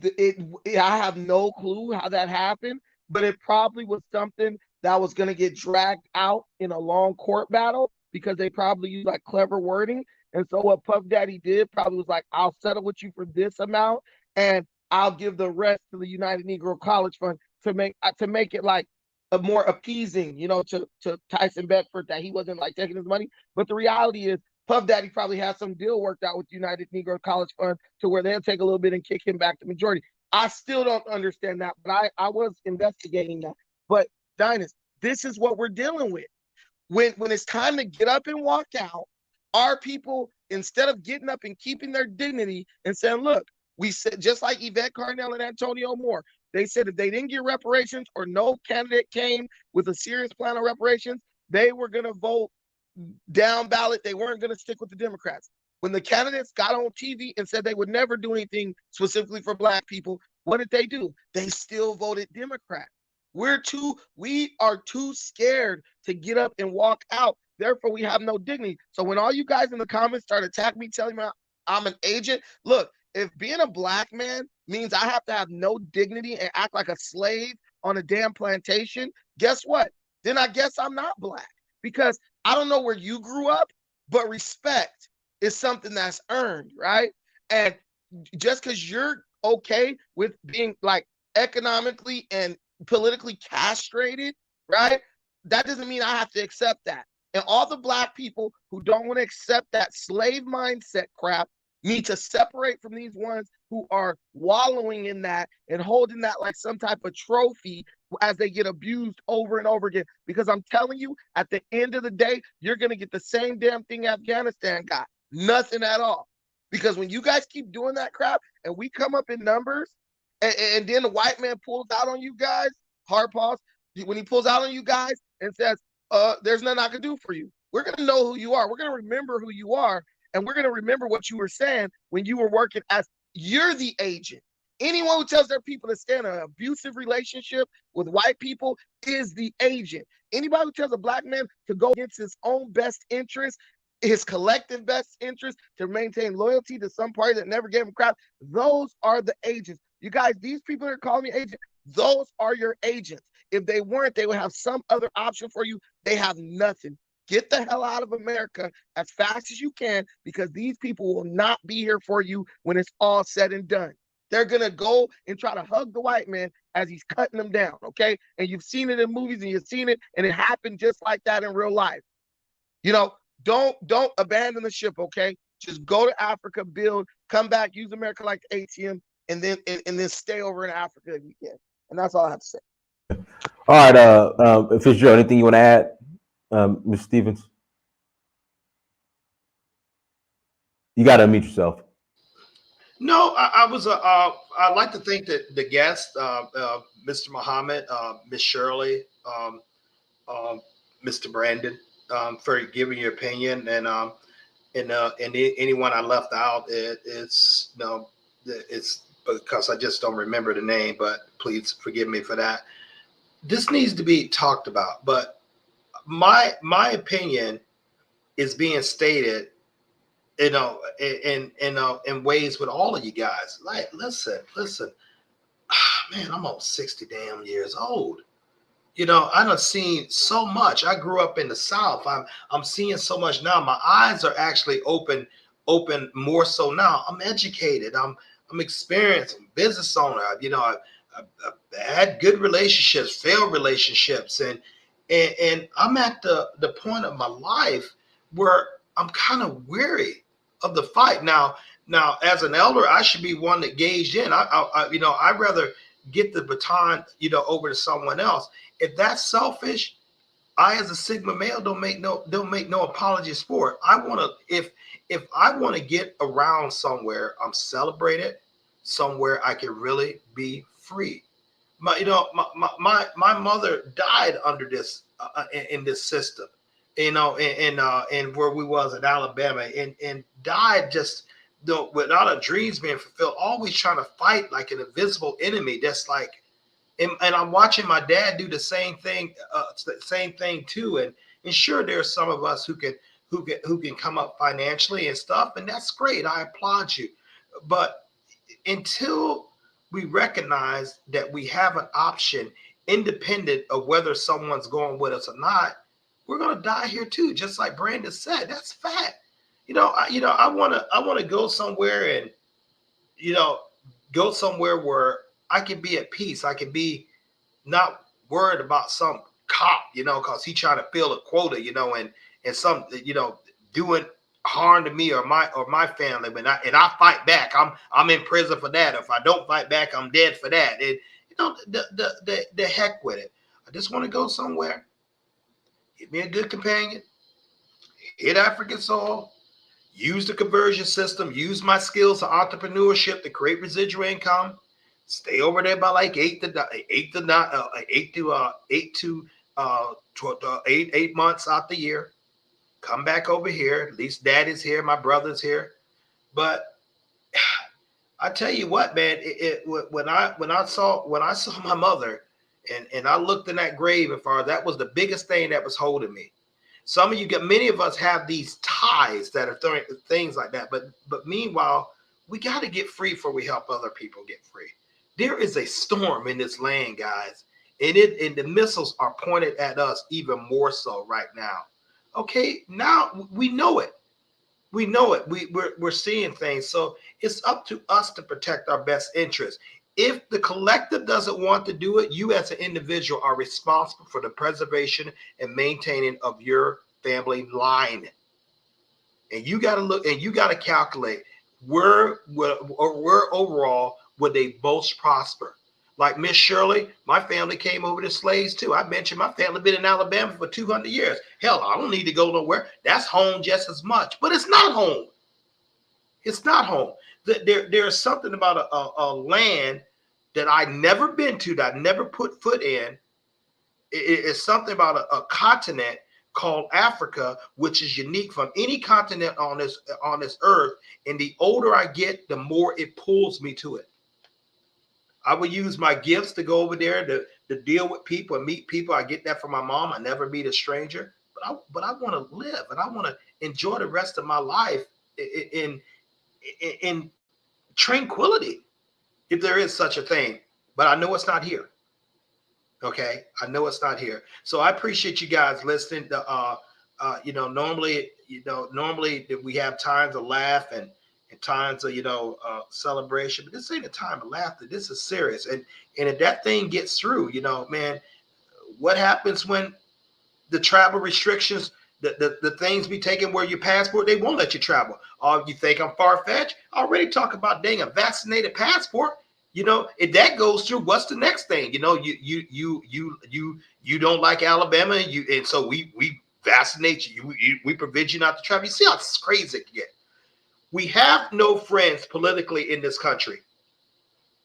I have no clue how that happened, but it probably was something that was going to get dragged out in a long court battle because they probably used like clever wording. And so what Puff Daddy did probably was like, I'll settle with you for this amount, and I'll give the rest to the United Negro College Fund to make it like a more appeasing, to Tyson Beckford that he wasn't like taking his money. But the reality is Puff Daddy probably has some deal worked out with United Negro College Fund to where they'll take a little bit and kick him back to majority. I still don't understand that, but I was investigating that. But Dynast, this is what we're dealing with. When it's time to get up and walk out, our people, instead of getting up and keeping their dignity and saying, look, we said, just like Yvette Carnell and Antonio Moore, they said if they didn't get reparations or no candidate came with a serious plan of reparations, they were going to vote down ballot. They weren't going to stick with the Democrats. When the candidates got on TV and said they would never do anything specifically for Black people, what did they do? They still voted Democrat. We are too scared to get up and walk out. Therefore, we have no dignity. So when all you guys in the comments start attacking me, telling me I'm an agent, look, if being a Black man means I have to have no dignity and act like a slave on a damn plantation, guess what? Then I guess I'm not Black, because I don't know where you grew up, but respect is something that's earned, right? And just because you're okay with being like economically and politically castrated, right? That doesn't mean I have to accept that. And all the Black people who don't want to accept that slave mindset crap need to separate from these ones who are wallowing in that and holding that like some type of trophy as they get abused over and over again. Because I'm telling you, at the end of the day, you're going to get the same damn thing Afghanistan got. Nothing at all. Because when you guys keep doing that crap and we come up in numbers and then the white man pulls out on you guys, hard pause, when he pulls out on you guys and says, there's nothing I can do for you. We're going to know who you are. We're going to remember who you are. And we're going to remember what you were saying when you were working as you're the agent. Anyone who tells their people to stay in an abusive relationship with white people is the agent. Anybody who tells a Black man to go against his own best interest, his collective best interest, to maintain loyalty to some party that never gave him crap, those are the agents. You guys, these people that are calling me agent, those are your agents. If they weren't, they would have some other option for you. They have nothing. Get the hell out of America as fast as you can, because these people will not be here for you when it's all said and done. They're going to go and try to hug the white man as he's cutting them down, okay? And you've seen it in movies and you've seen it, and it happened just like that in real life. Don't abandon the ship, okay? Just go to Africa, build, come back, use America like the ATM, and then stay over in Africa if you can. And that's all I have to say. All right, Fitzgerald, anything you want to add, Ms. Stevens? You got to unmute yourself. No, I'd like to thank the guest, Mr. Muhammad, Miss Shirley, Mr. Brandon, for giving your opinion, and anyone I left out, it's because I just don't remember the name, but please forgive me for that. This needs to be talked about, but my opinion is being stated, in ways with all of you guys. Like, listen, man, I'm almost 60 damn years old. I done seen so much. I grew up in the South. I'm seeing so much now. My eyes are actually open more so now. I'm educated. I'm experienced. I'm business owner. I've had good relationships, failed relationships, and I'm at the point of my life where I'm kind of weary of the fight. Now, as an elder, I should be one that gauged in. I'd rather get the baton, over to someone else. If that's selfish, I, as a Sigma male, don't make no apologies for it. If I want to get around somewhere, I'm celebrated, somewhere I can really be free. My mother died under this in this system, and where we was in Alabama, and died just without her dreams being fulfilled, always trying to fight like an invisible enemy. That's like, and I'm watching my dad do the same thing too. And sure, there are some of us who can come up financially and stuff, and that's great. I applaud you, but until we recognize that we have an option independent of whether someone's going with us or not, we're gonna die here too. Just like Brandon said, that's fact. I want to go somewhere and go somewhere where I can be at peace. I can be not worried about some cop, because he trying to fill a quota, and some, doing harm to me or my family, and I fight back. I'm in prison for that. If I don't fight back, I'm dead for that. And the heck with it. I just want to go somewhere, get me a good companion, hit African soil, use the conversion system, use my skills of entrepreneurship to create residual income, stay over there by like 8 months out the year. Come back over here. At least daddy's here, my brother's here. But I tell you what, man, when I saw my mother and I looked in that grave, and far that was the biggest thing that was holding me. Many of us have these ties that are things like that. But meanwhile, we got to get free before we help other people get free. There is a storm in this land, guys, and the missiles are pointed at us even more so right now. Okay, now we know it. We know it. We're seeing things. So it's up to us to protect our best interests. If the collective doesn't want to do it, you as an individual are responsible for the preservation and maintaining of your family line. And you got to look and you got to calculate where overall would they both prosper. Like Miss Shirley, my family came over to slaves too. I mentioned my family been in Alabama for 200 years. Hell, I don't need to go nowhere. That's home just as much, but it's not home. It's not home. There's something about a land that I never been to, that I never put foot in. It's something about a continent called Africa, which is unique from any continent on this earth. And the older I get, the more it pulls me to it. I would use my gifts to go over there to deal with people and meet people. I get that from my mom. I never meet a stranger, but I want to live and I want to enjoy the rest of my life in tranquility, if there is such a thing. But I know it's not here. Okay, I know it's not here. So I appreciate you guys listening. Normally we have times of laugh and times of celebration, but this ain't a time of laughter. This is serious. And if that thing gets through, man, what happens when the travel restrictions, the things be taken where your passport, they won't let you travel. You think I'm far-fetched? I already talk about dang a vaccinated passport. If that goes through, what's the next thing? You don't like Alabama, and so we vaccinate you. We prevent you not to travel. You see how crazy it can get. We have no friends politically in this country.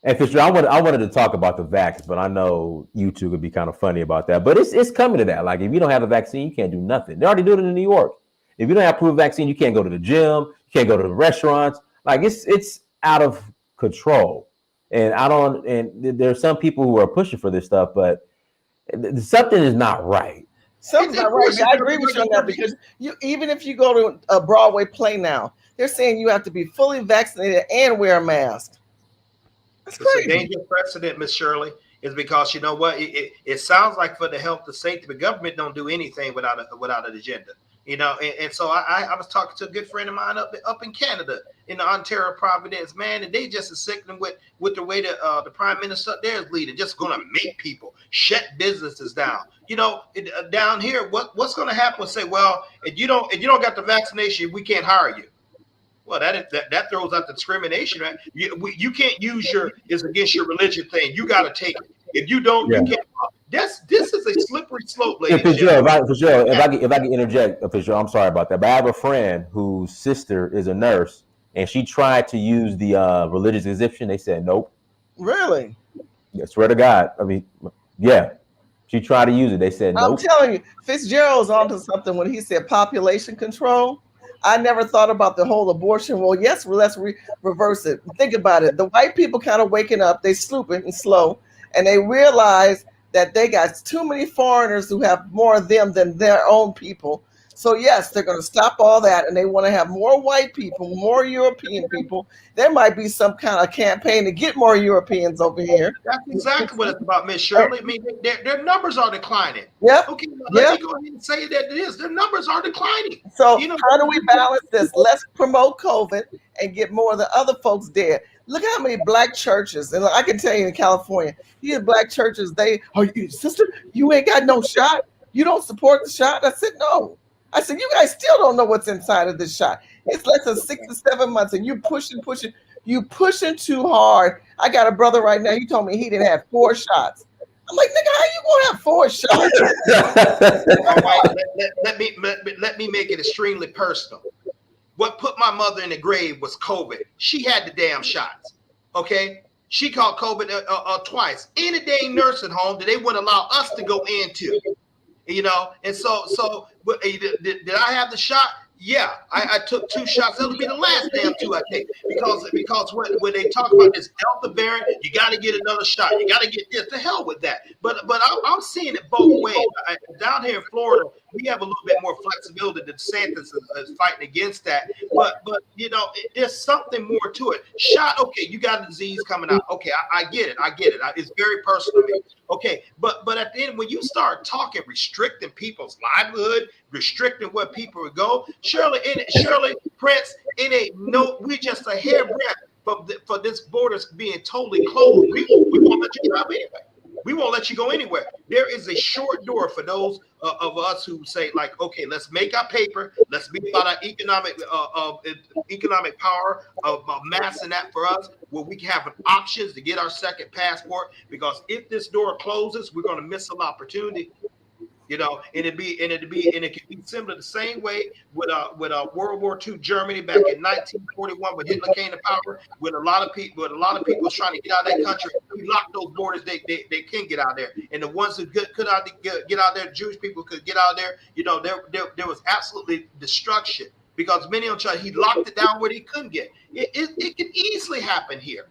And Fitzgerald, I wanted to talk about the vax, but I know you two could be kind of funny about that. But it's coming to that. Like, if you don't have a vaccine, you can't do nothing. They already do it in New York. If you don't have proof vaccine, you can't go to the gym, you can't go to the restaurants. Like, it's out of control. And there's some people who are pushing for this stuff, but something is not right. Something's not right. I agree with you on that, because even if you go to a Broadway play now, they're saying you have to be fully vaccinated and wear a mask. That's crazy. It's a dangerous precedent, Miss Shirley. is because you know what? It sounds like for the health and safety, the government don't do anything without an agenda. You know, and so I was talking to a good friend of mine up in Canada, in the Ontario Providence, man, and they just as sickening with the way that the prime minister up there is leading, just going to make people shut businesses down. You know, down here, what's going to happen? Say, well, if you don't got the vaccination, we can't hire you. Well, that throws out the discrimination, right? You can't use it's against your religion thing. You got to take it. If you don't, you can't. This is a slippery slope, ladies and gentlemen. If I can interject, Fitzgerald, I'm sorry about that, but I have a friend whose sister is a nurse, and she tried to use the religious exemption. They said nope. Really? I swear to God. I mean, yeah. She tried to use it. They said nope. I'm telling you, Fitzgerald's onto something when he said population control. I never thought about the whole abortion. Well, yes, let's reverse it. Think about it. The white people kind of waking up, they slooping and slow, and they realize that they got too many foreigners who have more of them than their own people. So yes, they're going to stop all that, and they want to have more white people, more European people. There might be some kind of campaign to get more Europeans over here. That's exactly what it's about, Miss Shirley. I mean, their numbers are declining. Yep. Okay, let me go ahead and say that it is. Their numbers are declining. So how do we balance this? Let's promote COVID and get more of the other folks dead. Look how many black churches, and I can tell you in California, you have black churches, sister, you ain't got no shot? You don't support the shot? I said, no. I said, you guys still don't know what's inside of this shot. It's less than 6 to 7 months, and you pushing. You pushing too hard. I got a brother right now. He told me he didn't have 4 shots. I'm like, nigga, how you gonna have 4 shots? All right, let me make it extremely personal. What put my mother in the grave was COVID. She had the damn shots. Okay, she caught COVID twice in a dang nursing home that they wouldn't allow us to go into. You know, and so did I have the shot? Yeah, I took 2 shots. That'll be the last damn 2 I take because when they talk about this Delta variant, you got to get another shot. You got to get this. To hell with that. But I'm seeing it both ways. Down here in Florida, we have a little bit more flexibility. The DeSantis is fighting against that. But you know, there's something more to it. Shot, okay, you got a disease coming out. Okay, I get it. It's very personal to me. Okay, but at the end, when you start talking restricting people's livelihood, restricting where people would go, Shirley, Prince, it ain't no. We just a hairbreadth for this borders being totally closed. We won't let you get out anyway. We won't let you go anywhere. There is a short door for those of us who say, like, okay, let's make our paper. Let's be about our economic power of amassing that for us, where we can have options to get our second passport. Because if this door closes, we're going to miss some opportunity. You know, and it can be similar the same way with World War II Germany back in 1941 when Hitler came to power. When a lot of people was trying to get out of that country, we locked those borders. They can get out there, and the ones who could get out there, Jewish people could get out there. You know, there was absolutely destruction because many of them he locked it down where they couldn't get. It can easily happen here.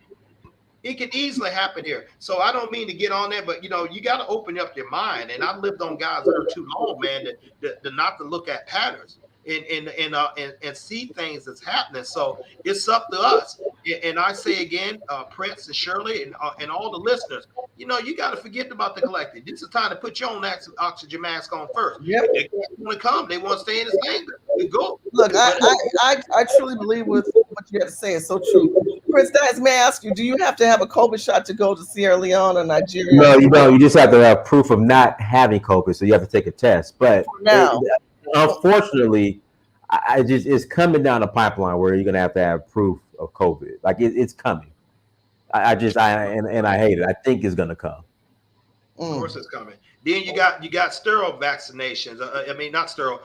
It can easily happen here. So I don't mean to get on there, but you know, you got to open up your mind. And I've lived on God's earth too long, man, to not to look at patterns and see things that's happening. So it's up to us. And I say again, Prince and Shirley and all the listeners, you know, you got to forget about the collective. This is time to put your own oxygen mask on first. Yep. They want to come. They want to stay in this thing. We go. Look, I truly believe with what you have to say is so true. Prince, may I ask you, do you have to have a COVID shot to go to Sierra Leone or Nigeria? No, you don't. You just have to have proof of not having COVID, so you have to take a test. But unfortunately, it's coming down the pipeline where you're gonna have to have proof of COVID. Like it's coming. I hate it. I think it's gonna come. Of course, it's coming. Then you got sterile vaccinations. I mean, not sterile.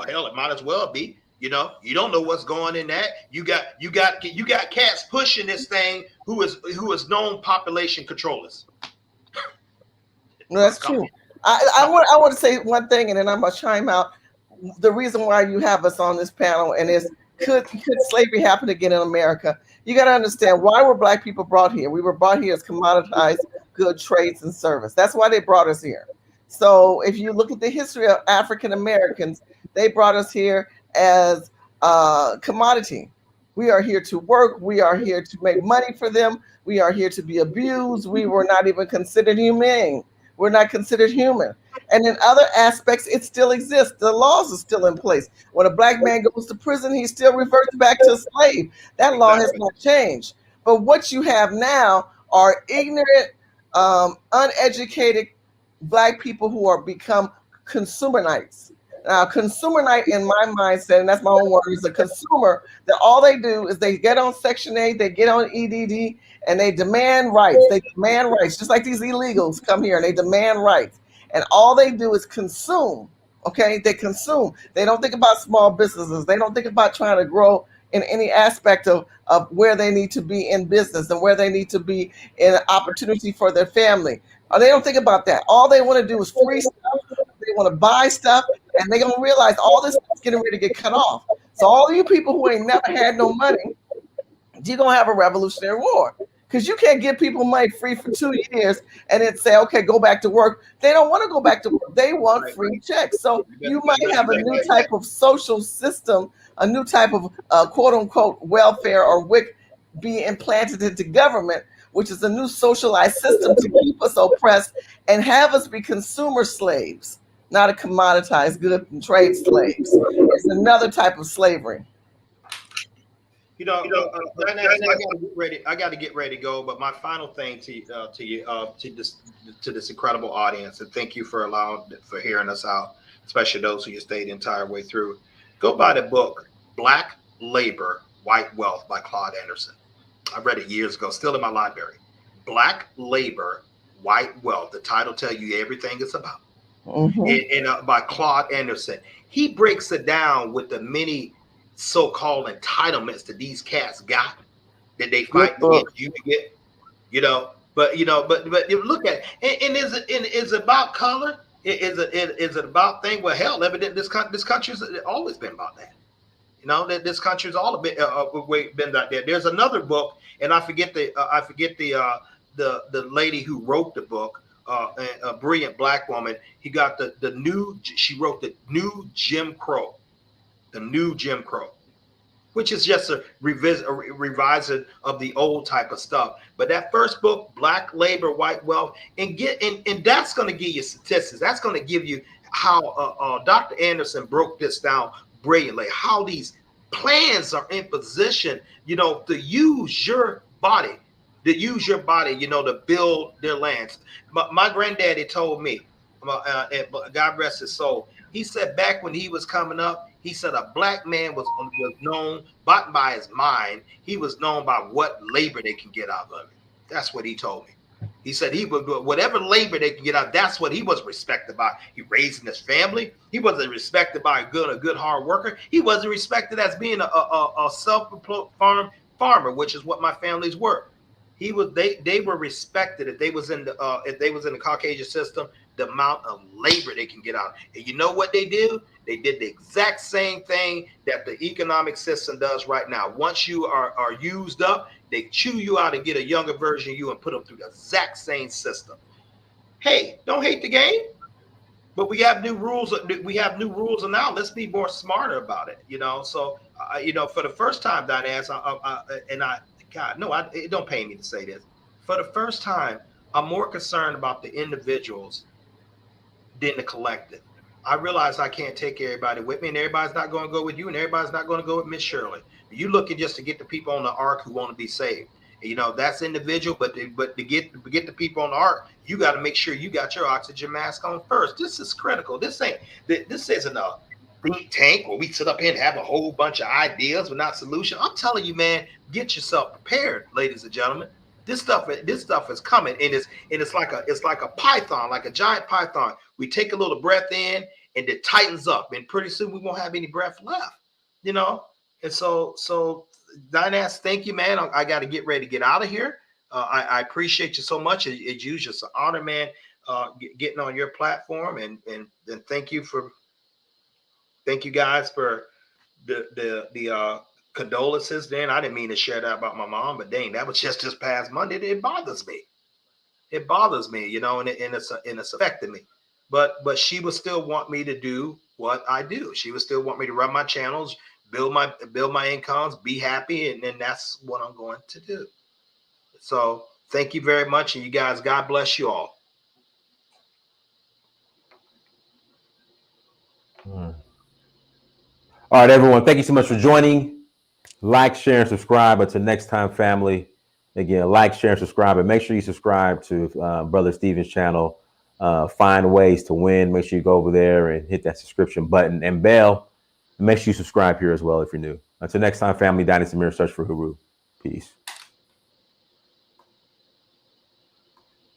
Hell, it might as well be. You know, you don't know what's going in that. You got cats pushing this thing who is known population controllers. No, that's true. I want to say one thing, and then I'm gonna chime out. The reason why you have us on this panel and is could slavery happen again in America? You got to understand why were Black people brought here. We were brought here as commoditized good trades and service. That's why they brought us here. So if you look at the history of African Americans, they brought us here as commodity. We are here to work. We are here to make money for them. We are here to be abused. We were not even considered humane. We're not considered human. And in other aspects, it still exists. The laws are still in place. When a black man goes to prison, he still reverts back to a slave. That law has not changed. But what you have now are ignorant, uneducated black people who are become consumerites. Now, consumerite in my mindset, and that's my own word, is a consumer that all they do is they get on Section 8, they get on EDD, and they demand rights. They demand rights, just like these illegals come here and they demand rights. And all they do is consume. Okay, they consume. They don't think about small businesses. They don't think about trying to grow in any aspect of where they need to be in business and where they need to be in opportunity for their family. They don't think about that. All they want to do is free stuff. They want to buy stuff, and they're gonna realize all this stuff's getting ready to get cut off. So all you people who ain't never had no money, you're gonna have a revolutionary war. Because you can't give people money free for 2 years and then say, okay, go back to work. They don't want to go back to work. They want free checks. So you might have a new type of social system, a new type of quote unquote welfare or WIC be implanted into government, which is a new socialized system to keep us oppressed and have us be consumer slaves, not a commoditized good and trade slaves. It's another type of slavery. I got to get ready to go. But my final thing to this incredible audience, and thank you for hearing us out, especially those who stayed the entire way through. Go buy the book "Black Labor, White Wealth" by Claude Anderson. I read it years ago, still in my library. Black Labor, White Wealth. The title tells you everything it's about. And by Claude Anderson, he breaks it down with the many so-called entitlements that these cats got that they fight to get you to get, but you look at it, and is it about color? Is it about thing? Well, hell, evident this country's always been about that. That this country's all been out there. There's another book, and I forget the lady who wrote the book, a brilliant black woman. She wrote the New Jim Crow. The New Jim Crow, which is just a revision of the old type of stuff. But that first book, Black Labor, White Wealth, and that's going to give you statistics. That's going to give you how Dr. Anderson broke this down brilliantly, how these plans are in position, to use your body, to build their lands. My granddaddy told me, God rest his soul, he said back when he was coming up, he said a black man was known not by his mind. He was known by what labor they can get out of it. That's what he told me. He said he would whatever labor they can get out. That's what he was respected by. He raised his family. He wasn't respected by a good hard worker. He wasn't respected as being a self-employed farmer, which is what my families were. They were respected if they was in the Caucasian system. The amount of labor they can get out. And you know what they do? They did the exact same thing that the economic system does right now. Once you are used up, they chew you out and get a younger version of you and put them through the exact same system. Hey, don't hate the game, but we have new rules. We have new rules, and now let's be more smarter about it. So for the first time, Diane, it don't pay me to say this. For the first time, I'm more concerned about the individuals than the collective. I realize I can't take everybody with me, and everybody's not going to go with you, and everybody's not going to go with Miss Shirley. You looking just to get the people on the ark who want to be saved. That's individual, but to get the people on the ark, you got to make sure you got your oxygen mask on first. This is critical. This isn't a think tank where we sit up here and have a whole bunch of ideas but not solutions. I'm telling you, man, get yourself prepared, ladies and gentlemen. This stuff is coming, and it's like a python, like a giant python. We take a little breath in, and it tightens up, and pretty soon we won't have any breath left, And so, Dynas, thank you, man. I got to get ready to get out of here. I appreciate you so much. It's just an honor, man, getting on your platform, and thank you guys for the condolences. Then I didn't mean to share that about my mom, but dang, that was just this past Monday. It bothers me. And it's affected me. But she would still want me to do what I do. She would still want me to run my channels, build my incomes, be happy, and then that's what I'm going to do. So thank you very much, and you guys, God bless you all. All right, everyone. Thank you so much for joining. Like, share, and subscribe. Until next time, family. Again, like, share, and subscribe. And make sure you subscribe to Brother Steven's channel. Find ways to win. Make sure you go over there and hit that subscription button and bell. And make sure you subscribe here as well if you're new. Until next time, family. Dynasty Mirror, search for Guru. Peace.